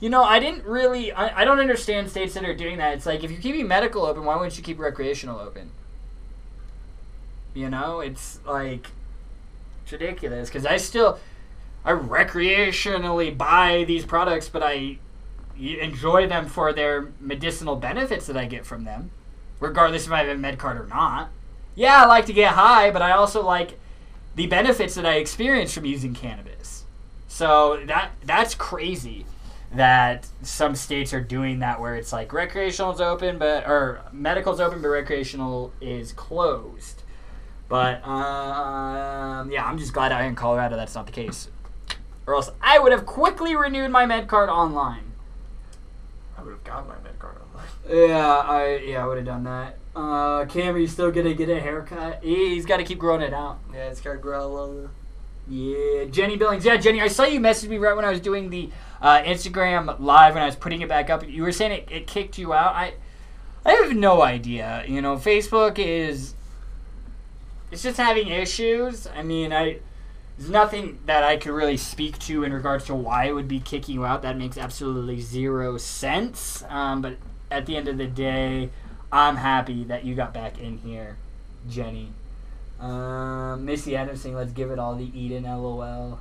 I didn't really, I don't understand states that are doing that. It's if you're keeping medical open, why wouldn't you keep recreational open? It's it's ridiculous, because I recreationally buy these products, but I enjoy them for their medicinal benefits that I get from them, regardless if I have a med card or not. Yeah, I like to get high, but I also like the benefits that I experience from using cannabis. So that's crazy that some states are doing that, where it's like recreational is open, or medical's open, but recreational is closed. But yeah, I'm just glad out here in Colorado that's not the case, or else I would have quickly renewed my med card online. I would have got my med card online. I would have done that. Cam, are you still gonna get a haircut? He's got to keep growing it out. Yeah, it's got to grow longer. Yeah, Jenny Billings. Yeah, Jenny, I saw you message me right when I was doing the Instagram live when I was putting it back up. You were saying it kicked you out. I have no idea. You know, Facebook it's just having issues. I mean, there's nothing that I could really speak to in regards to why it would be kicking you out. That makes absolutely zero sense. But at the end of the day, I'm happy that you got back in here, Jenny. Missy Adams saying, let's give it all to Eden, LOL.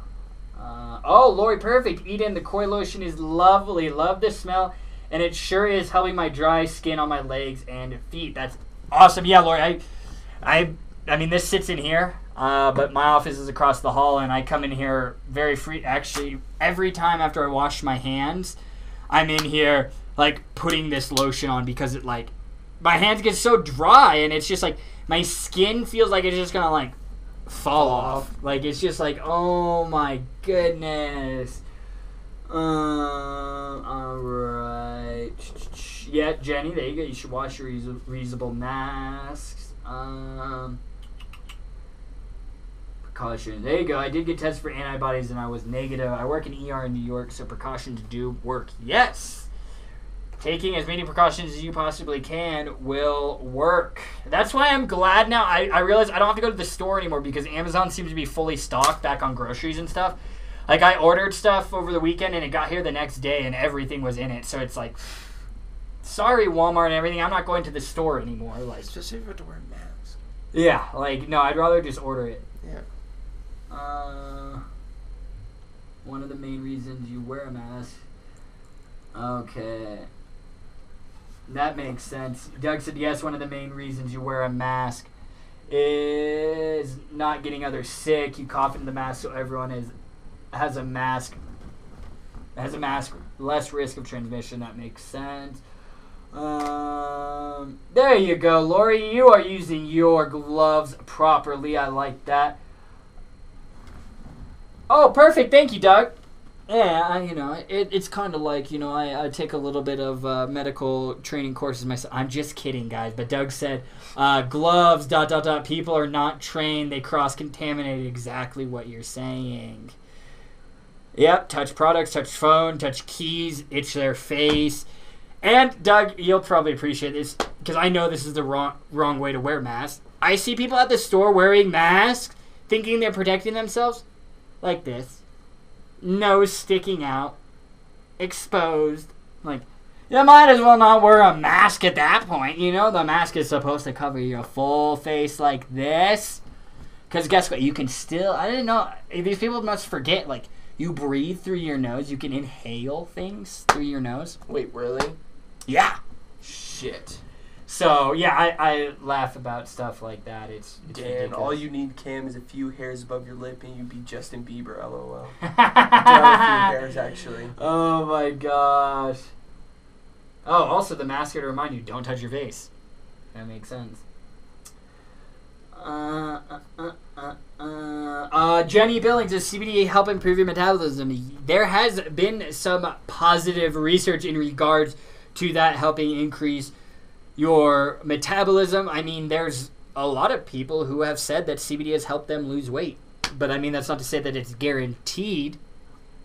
Lori Perfect. Eden, the koi lotion is lovely. Love the smell. And it sure is helping my dry skin on my legs and feet. That's awesome. Yeah, Lori, I mean, this sits in here, but my office is across the hall, and I come in here very free. Actually, every time after I wash my hands, I'm in here, like, putting this lotion on because it, like, my hands get so dry, and it's just, like, my skin feels like it's just going to, like, fall off. Like, it's just like, oh, my goodness. Alright. Yeah, Jenny, there you go. You should wash your reusable masks. Precautions. There you go. I did get tested for antibodies, and I was negative. I work in ER in New York, so precautions do work. Yes! Taking as many precautions as you possibly can will work. That's why I'm glad now. I realize I don't have to go to the store anymore because Amazon seems to be fully stocked back on groceries and stuff. Like, I ordered stuff over the weekend, and it got here the next day, and everything was in it. So it's like, sorry, Walmart and everything. I'm not going to the store anymore. Like, especially if you have to wear a mask. Yeah, like, no, I'd rather just order it. Yeah. One of the main reasons you wear a mask. Okay. That makes sense. Doug said, yes, one of the main reasons you wear a mask is not getting others sick. You cough into the mask so everyone has a mask, less risk of transmission. That makes sense. There you go, Lori. You are using your gloves properly. I like that. Oh, perfect. Thank you, Doug. Yeah, it's kind of like, I take a little bit of medical training courses myself. I'm just kidding, guys. But Doug said, gloves, ... People are not trained. They cross-contaminate. Exactly what you're saying. Yep, touch products, touch phone, touch keys, itch their face. And, Doug, you'll probably appreciate this, because I know this is the wrong way to wear masks. I see people at the store wearing masks, thinking they're protecting themselves, like this. Nose sticking out, exposed. Like, you might as well not wear a mask at that point. The mask is supposed to cover your full face like this. Because guess what? You can still, I didn't know, these people must forget, like, you breathe through your nose. You can inhale things through your nose. Wait, really? Yeah. Shit. So, yeah, I laugh about stuff like that. It's Dan, ridiculous. all you need, Cam, is a few hairs above your lip and you'd be Justin Bieber, LOL. Down a few hairs, actually. Oh, my gosh. Oh, also, the mask to remind you, don't touch your face. That makes sense. Jenny Billings, does CBD help improve your metabolism? There has been some positive research in regards to that helping increase your metabolism. I mean, there's a lot of people who have said that CBD has helped them lose weight. But, I mean, that's not to say that it's guaranteed,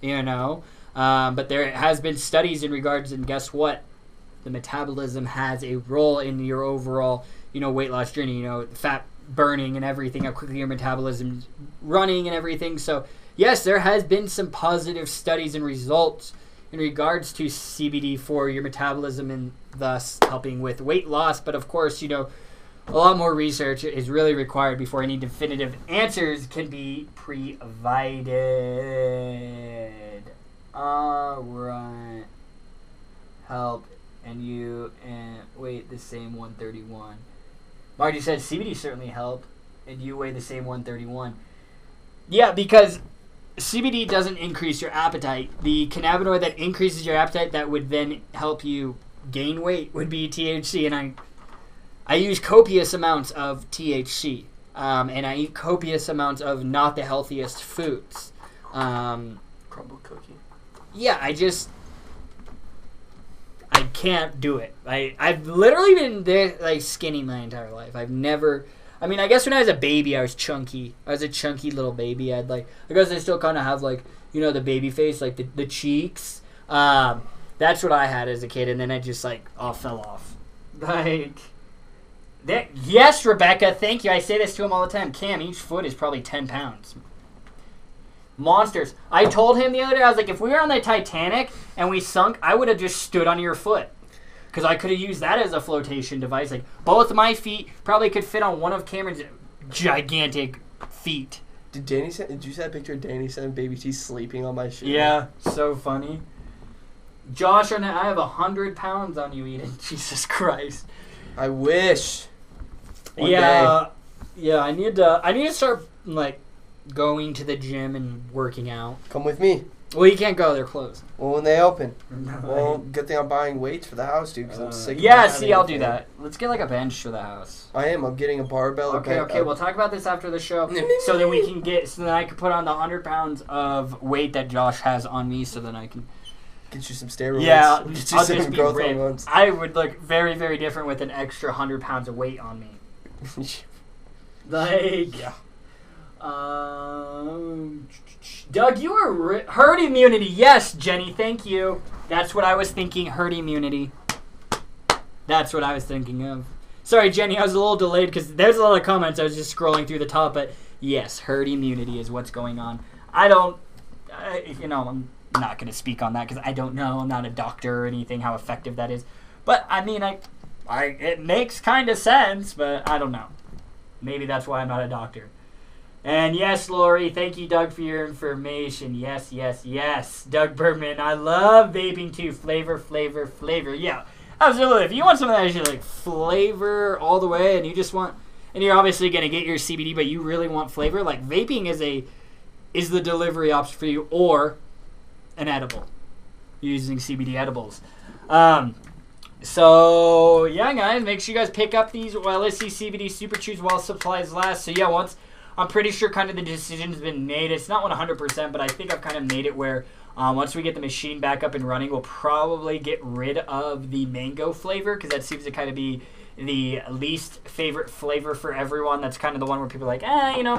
But there has been studies in regards, and guess what? The metabolism has a role in your overall, weight loss journey, fat burning and everything, how quickly your metabolism's running and everything. So, yes, there has been some positive studies and results in regards to CBD for your metabolism and thus helping with weight loss. But, of course, a lot more research is really required before any definitive answers can be provided. All right. help, and you weight the same 131. Marty said CBD certainly helped, and you weigh the same 131. Yeah, because CBD doesn't increase your appetite. The cannabinoid that increases your appetite that would then help you gain weight would be THC, and I use copious amounts of THC, and I eat copious amounts of not the healthiest foods. Crumble cookie. Yeah, I can't do it. I've literally been like skinny my entire life. I've never. I mean, I guess when I was a baby, I was chunky. I was a chunky little baby. I guess I still kind of have like, you know, the baby face, like the cheeks. That's what I had as a kid, and then I just like all fell off. Like. Yes, Rebecca, thank you. I say this to him all the time. Cam, each foot is probably 10 pounds. Monsters. I told him the other day, I was like, if we were on the Titanic and we sunk, I would have just stood on your foot. Because I could have used that as a flotation device. Like, both my feet probably could fit on one of Cameron's gigantic feet. Did you see that picture of Danny sending baby T sleeping on my shoe? Yeah, so funny. Josh, I have 100 pounds on you, Eden. Jesus Christ. I wish. One day. Yeah. I need to start like going to the gym and working out. Come with me. Well, you can't go; they're closed. Well, when they open. Well, good thing I'm buying weights for the house, dude. Because I'm sick. Yeah, see, I'll do that. Let's get like a bench for the house. I am. I'm getting a barbell. Okay. We'll talk about this after the show, so that we can so that I can put on the 100 pounds of weight that Josh has on me, so then I can. Get you some steroids. Yeah, Get you I'll some just be growth ripped. hormones. I would look very, very different with an extra 100 pounds of weight on me. Like, yeah. Doug, you are herd immunity. Yes, Jenny, thank you. That's what I was thinking. Herd immunity. That's what I was thinking of. Sorry, Jenny, I was a little delayed because there's a lot of comments. I was just scrolling through the top, but yes, herd immunity is what's going on. I'm not going to speak on that because I don't know. I'm not a doctor or anything how effective that is. But, I mean, it makes kind of sense, but I don't know. Maybe that's why I'm not a doctor. And yes, Lori, thank you, Doug, for your information. Yes. Doug Bergman, I love vaping too. Flavor. Yeah, absolutely. If you want something that is like flavor all the way and you just want, and you're obviously going to get your CBD, but you really want flavor, like vaping is the delivery option for you, or an edible. Using CBD edibles. So, yeah, guys, make sure you guys pick up these LSC CBD Super Chews while supplies last. So, yeah, I'm pretty sure kind of the decision's been made. It's not 100%, but I think I've kind of made it where once we get the machine back up and running, we'll probably get rid of the mango flavor because that seems to kind of be the least favorite flavor for everyone. That's kind of the one where people are like,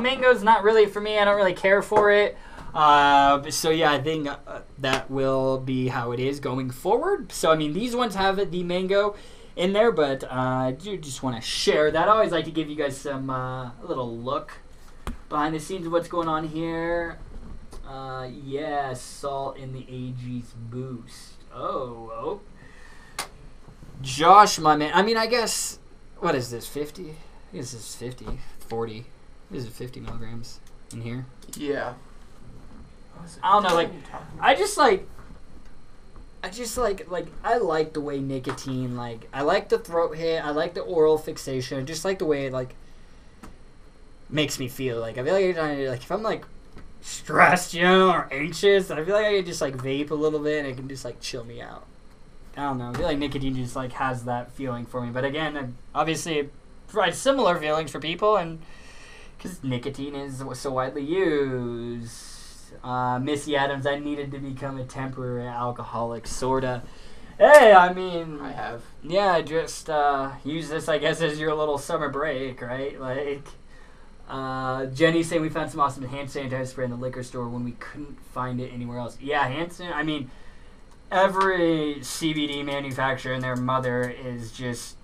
mango's not really for me. I don't really care for it. So yeah, I think that will be how it is going forward. So I mean, these ones have the mango in there, but I do just want to share that. I always like to give you guys some little look behind the scenes of what's going on here. Salt in the AG's boost. Oh. Josh, my man. I mean, I guess, what is this, 50? I guess this is 50, 40. This is 50 milligrams in here. Yeah. I don't know, like, I like the way nicotine, like, I like the throat hit, I like the oral fixation, I just like the way it, like, makes me feel. Like, I feel like if I'm, like, stressed, or anxious, I feel like I can just, like, vape a little bit and it can just, like, chill me out. I don't know, I feel like nicotine just, like, has that feeling for me. But again, obviously, it provides similar feelings for people, and because nicotine is so widely used. Missy Adams, I needed to become a temporary alcoholic, sorta. Hey, I mean, I have. Yeah, just use this, I guess, as your little summer break, right? Like, Jenny's saying we found some awesome hand sanitizer spray in the liquor store when we couldn't find it anywhere else. Yeah, I mean, every CBD manufacturer and their mother is just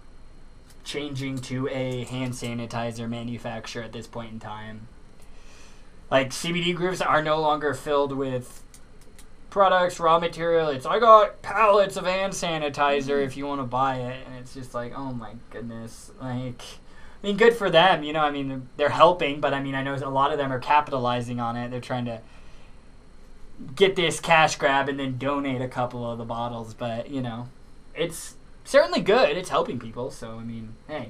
changing to a hand sanitizer manufacturer at this point in time. Like, CBD groups are no longer filled with products, raw material. It's, I got pallets of hand sanitizer if you want to buy it. And it's just like, oh my goodness. Like, I mean, good for them. I mean, they're helping. But, I mean, I know a lot of them are capitalizing on it. They're trying to get this cash grab and then donate a couple of the bottles. But, it's certainly good. It's helping people. So, I mean, hey,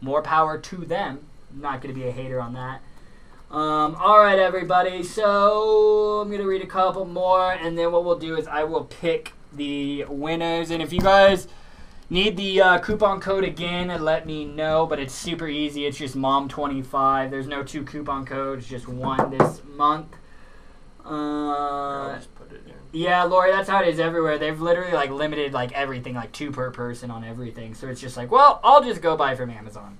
more power to them. I'm not going to be a hater on that. All right, everybody. So I'm going to read a couple more, and then what we'll do is I will pick the winners. And if you guys need the coupon code again, let me know. But it's super easy. It's just MOM25. There's no 2 coupon codes, just 1 this month. I'll just put it in. Yeah, Lori, that's how it is everywhere. They've literally like limited like everything, like 2 per person on everything. So it's just like, well, I'll just go buy from Amazon.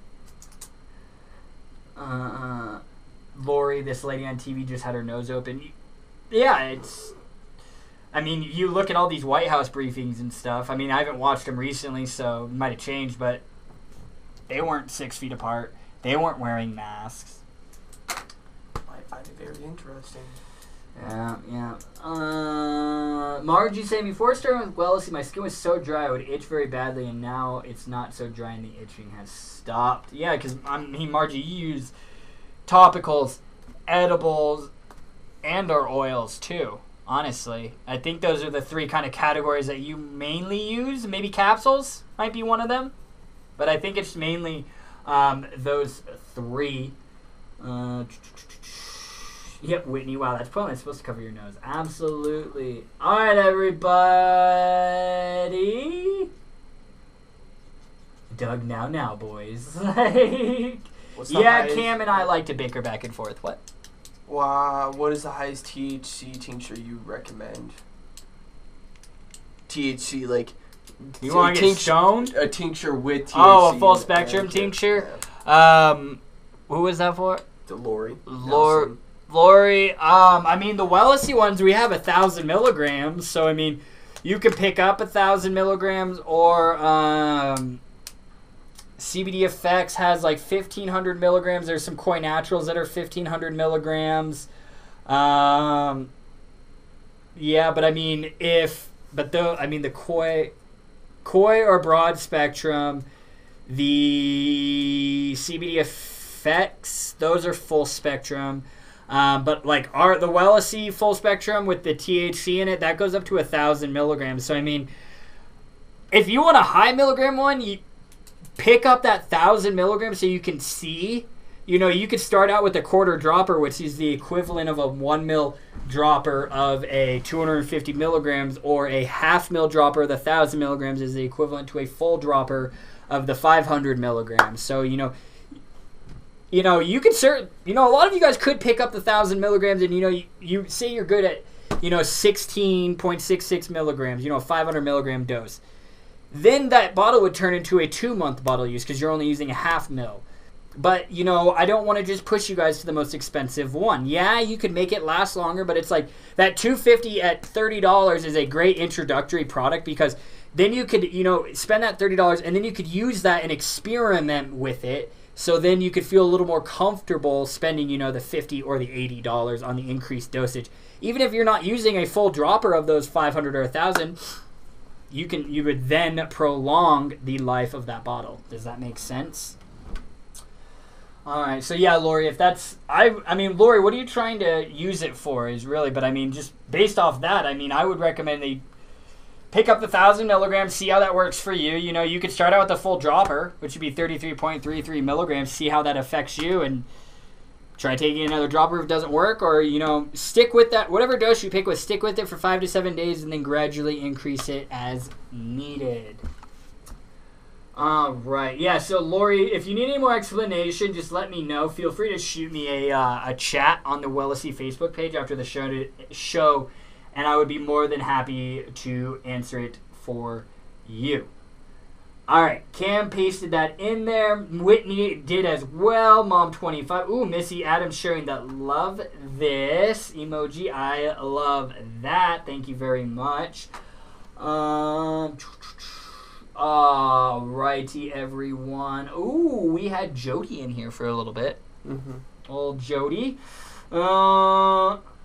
Lori, this lady on TV just had her nose open. Yeah, it's... I mean, you look at all these White House briefings and stuff. I mean, I haven't watched them recently, so it might have changed, but they weren't 6 feet apart. They weren't wearing masks. I find it very interesting. Yeah. Margie saying, before starting with Wellness, my skin was so dry, I would itch very badly, and now it's not so dry and the itching has stopped. Yeah, because, I mean, Margie, you use topicals, edibles, and or oils, too, honestly. I think those are the 3 kind of categories that you mainly use. Maybe capsules might be one of them, but I think it's mainly those 3. Yep, Whitney. Wow, that's probably supposed to cover your nose. Absolutely. All right, everybody. Doug, now, boys. Like, yeah, Cam and I like to bicker back and forth. What? Wow, what is the highest THC tincture you recommend? THC, like... You want to get stoned? A tincture with THC. Oh, a full spectrum tincture? Yeah. Who was that for? The Lori. Lori, I mean, the Wellnessy ones, we have 1,000 milligrams. So, I mean, you could pick up 1,000 milligrams, or CBD Effects has like 1,500 milligrams. There's some Koi Naturals that are 1,500 milligrams. Yeah, but I mean, the Koi or broad spectrum, the CBD Effects, those are full spectrum. But like the Wellnessy full spectrum with the THC in it, that goes up to 1,000 milligrams. So I mean, if you want a high milligram one, you pick up that 1,000 milligrams so you can see. You know, you could start out with a quarter dropper, which is the equivalent of a 1 mil dropper of a 250 milligrams, or a half mil dropper of the 1,000 milligrams is the equivalent to a full dropper of the 500 milligrams. So you know, you could a lot of you guys could pick up the 1,000 milligrams, and you say you're good at 16.66 milligrams, 500 milligram dose. Then that bottle would turn into a 2-month bottle use because you're only using a half mil. But, I don't want to just push you guys to the most expensive one. Yeah, you could make it last longer, but it's like that $250 at $30 is a great introductory product, because then you could, spend that $30 and then you could use that and experiment with it. So then you could feel a little more comfortable spending, the $50 or the $80 on the increased dosage. Even if you're not using a full dropper of those 500 or 1,000, you would then prolong the life of that bottle. Does that make sense? All right. So yeah, Lori, Lori, what are you trying to use it for? But I mean, just based off that, I would recommend they pick up the 1,000 milligrams, see how that works for you. You could start out with a full dropper, which would be 33.33 milligrams, see how that affects you, and try taking another dropper if it doesn't work, or, stick with that. Whatever dose you pick with, stick with it for 5 to 7 days, and then gradually increase it as needed. All right. Yeah, so, Lori, if you need any more explanation, just let me know. Feel free to shoot me a chat on the Wellnessy Facebook page after the show, and I would be more than happy to answer it for you. All right, Cam pasted that in there. Whitney did as well. Mom25. Ooh, Missy Adams sharing that love this emoji. I love that. Thank you very much. Alrighty, everyone. Ooh, we had Jody in here for a little bit. Mm-hmm. Old Jody.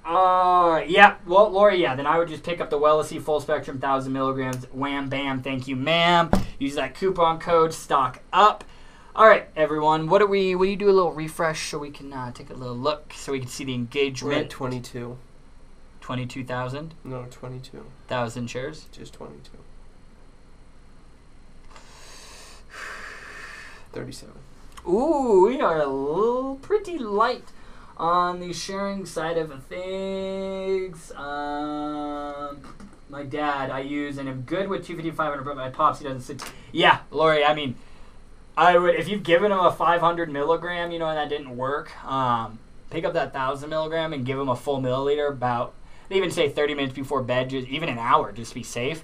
Yeah, well, Lori, yeah, then I would just pick up the Wellnessy full spectrum 1,000 milligrams. Wham, bam, thank you, ma'am. Use that coupon code, stock up. All right, everyone, will you do a little refresh so we can take a little look, so we can see the engagement? We're at 22. 22,000? No, 22. 1,000 shares? Just 22. 37. Ooh, we are a little pretty light on the sharing side of things. My dad, I use, and I'm good with 250, 500, but my pops, he doesn't sit. Yeah, Lori, I mean, I would, if you've given him a 500 milligram, and that didn't work, pick up that 1,000 milligram and give him a full milliliter about, they even say 30 minutes before bed, just even an hour, just to be safe.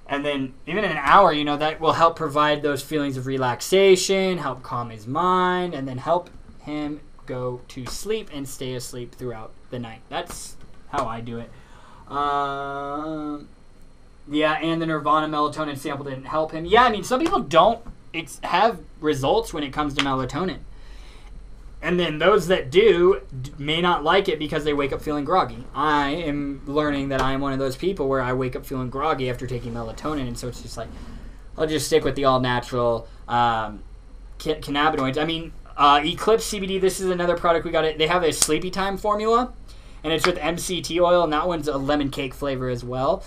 And then even in an hour, that will help provide those feelings of relaxation, help calm his mind, and then help him go to sleep and stay asleep throughout the night. That's how I do it. Yeah, and the Nirvana melatonin sample didn't help him. Yeah, I mean, some people don't have results when it comes to melatonin. And then those that do may not like it because they wake up feeling groggy. I am learning that I am one of those people where I wake up feeling groggy after taking melatonin, and so it's just like, I'll just stick with the all-natural cannabinoids. I mean, Eclipse CBD, this is another product we got. They have a sleepy time formula, and it's with MCT oil, and that one's a lemon cake flavor as well.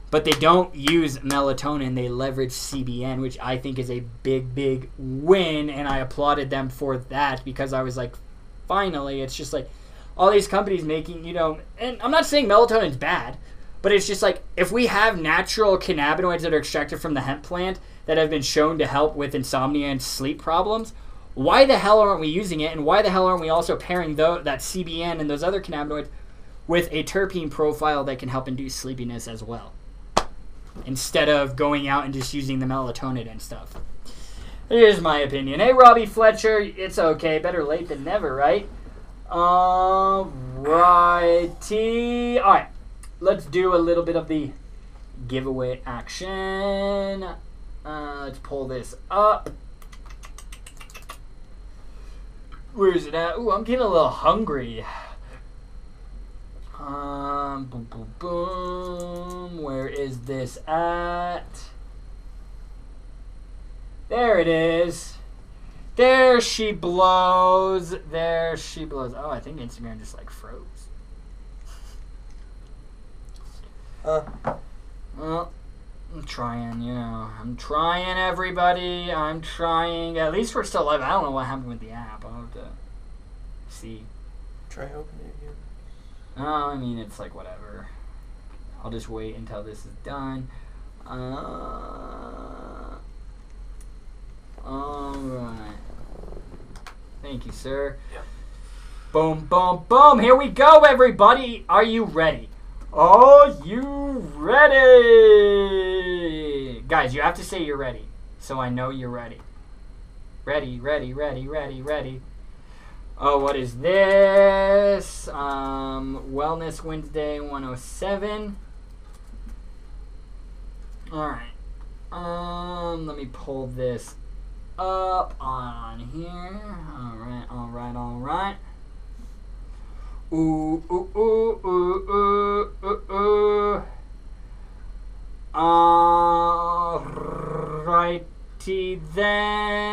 But they don't use melatonin. They leverage CBN, which I think is a big, big win. And I applauded them for that because I was like, finally, it's just like all these companies making, and I'm not saying melatonin's bad, but it's just like if we have natural cannabinoids that are extracted from the hemp plant that have been shown to help with insomnia and sleep problems, why the hell aren't we using it? And why the hell aren't we also pairing that CBN and those other cannabinoids with a terpene profile that can help induce sleepiness as well, instead of going out and just using the melatonin and stuff? Here's my opinion. Hey, Robbie Fletcher, it's okay. Better late than never, right? Alrighty. Alright, let's do a little bit of the giveaway action. Let's pull this up. Where is it at? Ooh, I'm getting a little hungry. Boom, boom, boom. Where is this at? There it is. There she blows. There she blows. Oh, I think Instagram just froze. Well, I'm trying, I'm trying, everybody. I'm trying. At least we're still live. I don't know what happened with the app. I'll have to see. Try opening it again. I mean, it's whatever. I'll just wait until this is done. Alright. Thank you, sir. Yep. Boom, boom, boom. Here we go, everybody. Are you ready? Are you ready? Guys, you have to say you're ready, so I know you're ready. Ready, ready, ready, ready, ready. Oh, what is this? Wellness Wednesday 107. Alright. Let me pull this up on here. Alright, alright, alright. Ooh, ooh, ooh, ooh, ooh, ooh, ooh. Alrighty then.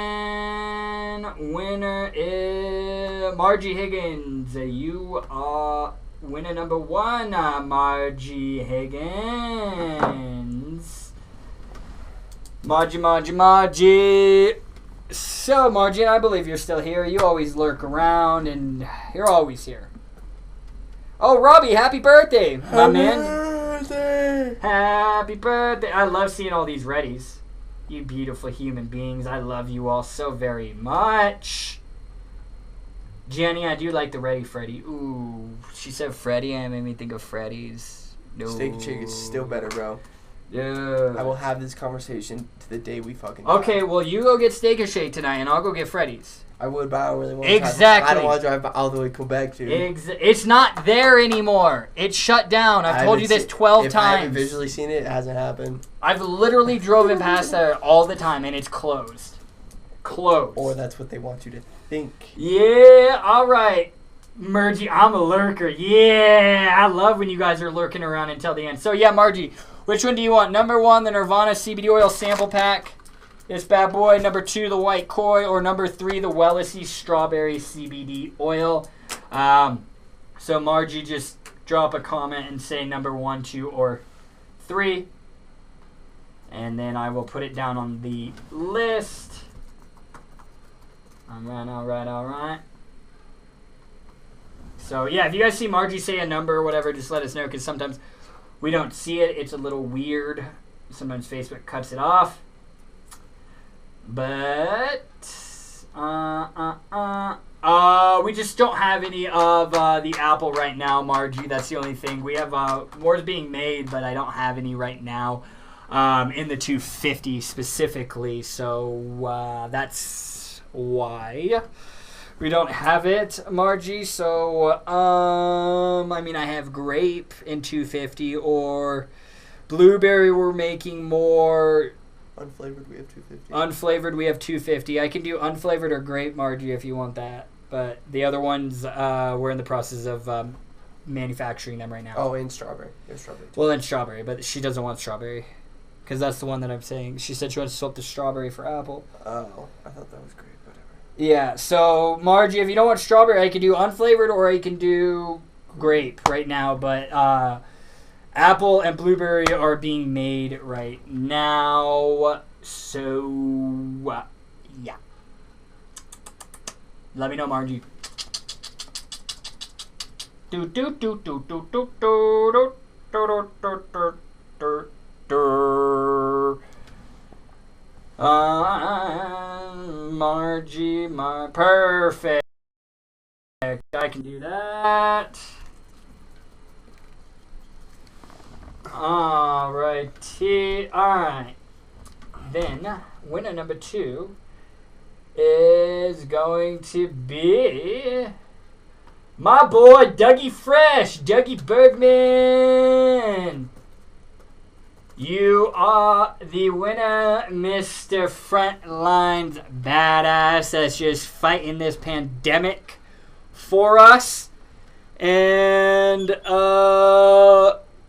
Winner is Margie Higgins. You are winner number one, Margie Higgins. Margie. So, Margie, I believe you're still here. You always lurk around, and you're always here. Oh, Robbie, happy birthday, my man. Happy birthday. I love seeing all these readies. You beautiful human beings. I love you all so very much. Jenny, I do like the Ready Freddy. Ooh, she said Freddy, and it made me think of Freddy's. No. Steak and Shake is still better, bro. Yeah. I will have this conversation to the day we fucking die. Okay, well, you go get Steak and Shake tonight, and I'll go get Freddy's. I would, but I don't really want to Exactly. I don't want to drive all the way to Quebec, dude. It's not there anymore. It's shut down. I've told you this 12 times. I haven't visually seen it, it hasn't happened. I've literally driven past there all the time, and it's closed. Closed. Or that's what they want you to think. Yeah, all right. Margie, I'm a lurker. Yeah, I love when you guys are lurking around until the end. So, yeah, Margie, which one do you want? Number one, the Nirvana CBD oil sample pack. This bad boy. Number two, the White Koi. Or number three, the Wellesley strawberry CBD oil. So, Margie, just drop a comment and say number 1, 2, or 3. And then I will put it down on the list. All right. So, yeah, if you guys see Margie say a number or whatever, just let us know, because sometimes we don't see it. It's a little weird. Sometimes Facebook cuts it off. But, we just don't have any of the Apple right now, Margie. That's the only thing. We have more is being made, but I don't have any right now in the 250 specifically. So that's why we don't have it, Margie. So, I mean, I have grape in 250 or blueberry. We're making more. Unflavored, we have 250. Unflavored, we have 250. I can do unflavored or grape, Margie, if you want that. But the other ones, we're in the process of manufacturing them right now. Oh, and strawberry. There's strawberry too. Well, then strawberry, but she doesn't want strawberry. Because that's the one that I'm saying. She said she wants to swap the strawberry for apple. Oh, I thought that was great. Whatever. Yeah, so, Margie, if you don't want strawberry, I can do unflavored or I can do grape right now. But apple and blueberry are being made right now. So, yeah. Let me know, Margie. Margie, perfect. I can do that. Alrighty. Alright. Then, winner number 2 is going to be my boy Dougie Fresh, Dougie Bergman. You are the winner, Mr. Frontlines Badass, that's just fighting this pandemic for us. And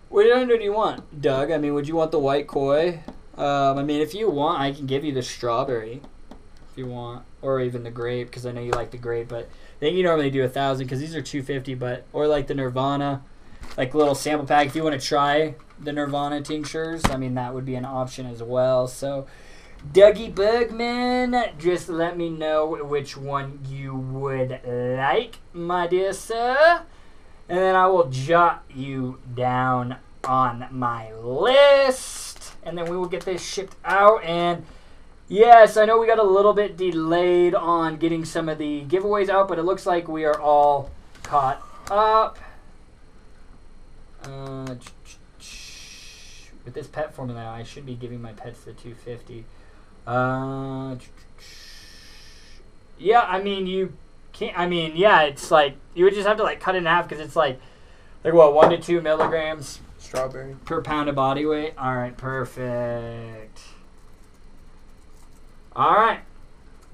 what under do you want, Doug? I mean, would you want the white koi? I mean, if you want, I can give you the strawberry if you want, or even the grape, because I know you like the grape. But I think you normally do 1,000 because these are 250. But or like the Nirvana, like little sample pack. If you want to try the Nirvana tinctures, I mean that would be an option as well. So, Dougie Bergman, just let me know which one you would like, my dear sir, and then I will jot you down on my list, and then we will get this shipped out. And yes, I know we got a little bit delayed on getting some of the giveaways out, but it looks like we are all caught up. With this pet formula, I should be giving my pets the 250. Yeah, I mean, you can't, I mean, yeah, it's like, you would just have to like cut it in half because it's like what, 1 to 2 milligrams Strawberry per pound of body weight. All right, perfect. All right,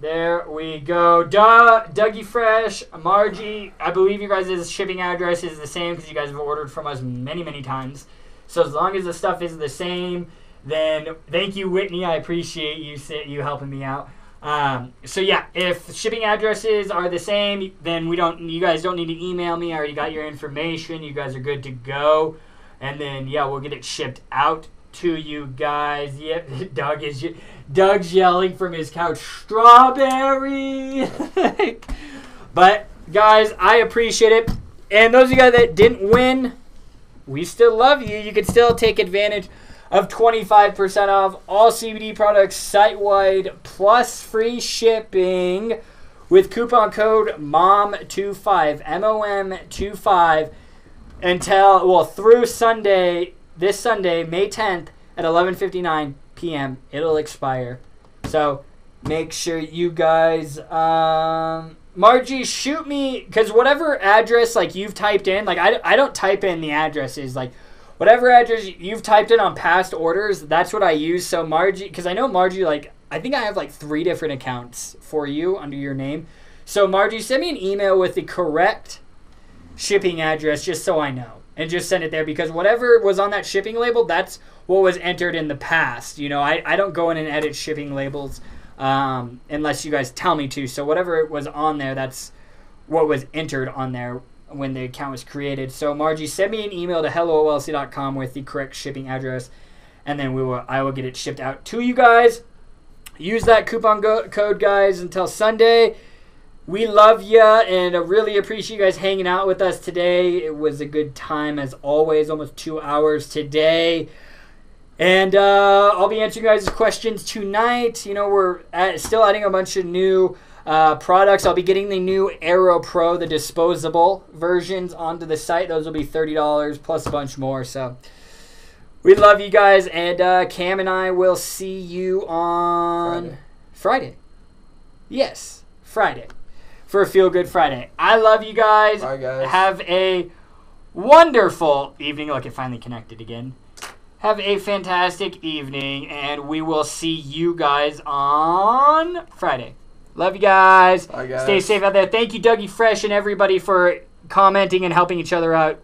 there we go. Dougie Fresh, Margie, I believe you guys' shipping address is the same because you guys have ordered from us many, many times. So as long as the stuff is the same, then thank you, Whitney. I appreciate you helping me out. So yeah, if shipping addresses are the same, then you guys don't need to email me. I already got your information. You guys are good to go. And then yeah, we'll get it shipped out to you guys. Yep, Doug's yelling from his couch, strawberry. But guys, I appreciate it. And those of you guys that didn't win, we still love you. You can still take advantage of 25% off all CBD products site-wide plus free shipping with coupon code MOM25, MOM25 through Sunday, this Sunday, May 10th at 11:59 p.m. It'll expire. So make sure you guys, Margie, shoot me, because whatever address like you've typed in, like I don't type in the addresses, like whatever address you've typed in on past orders, that's what I use. So Margie, because I know Margie, like I think I have like 3 different accounts for you under your name. So Margie, send me an email with the correct shipping address just so I know. And just send it there, because whatever was on that shipping label, that's what was entered in the past. You know, I don't go in and edit shipping labels unless you guys tell me to. So whatever was on there, that's what was entered on there when the account was created. So Margie, send me an email to helloolc.com with the correct shipping address, and then I will get it shipped out to you guys. Use that coupon code, guys, until Sunday. We love you, and I really appreciate you guys hanging out with us today. It was a good time, as always, almost 2 hours today. And I'll be answering you guys' questions tonight. You know, we're still adding a bunch of new products. I'll be getting the new Aero Pro, the disposable versions, onto the site. Those will be $30 plus a bunch more. So we love you guys, and Cam and I will see you on Friday. Yes, Friday. For a Feel Good Friday. I love you guys. Bye, guys. Have a wonderful evening. Look, it finally connected again. Have a fantastic evening, and we will see you guys on Friday. Love you guys. Bye, guys. Stay safe out there. Thank you, Dougie Fresh, and everybody for commenting and helping each other out.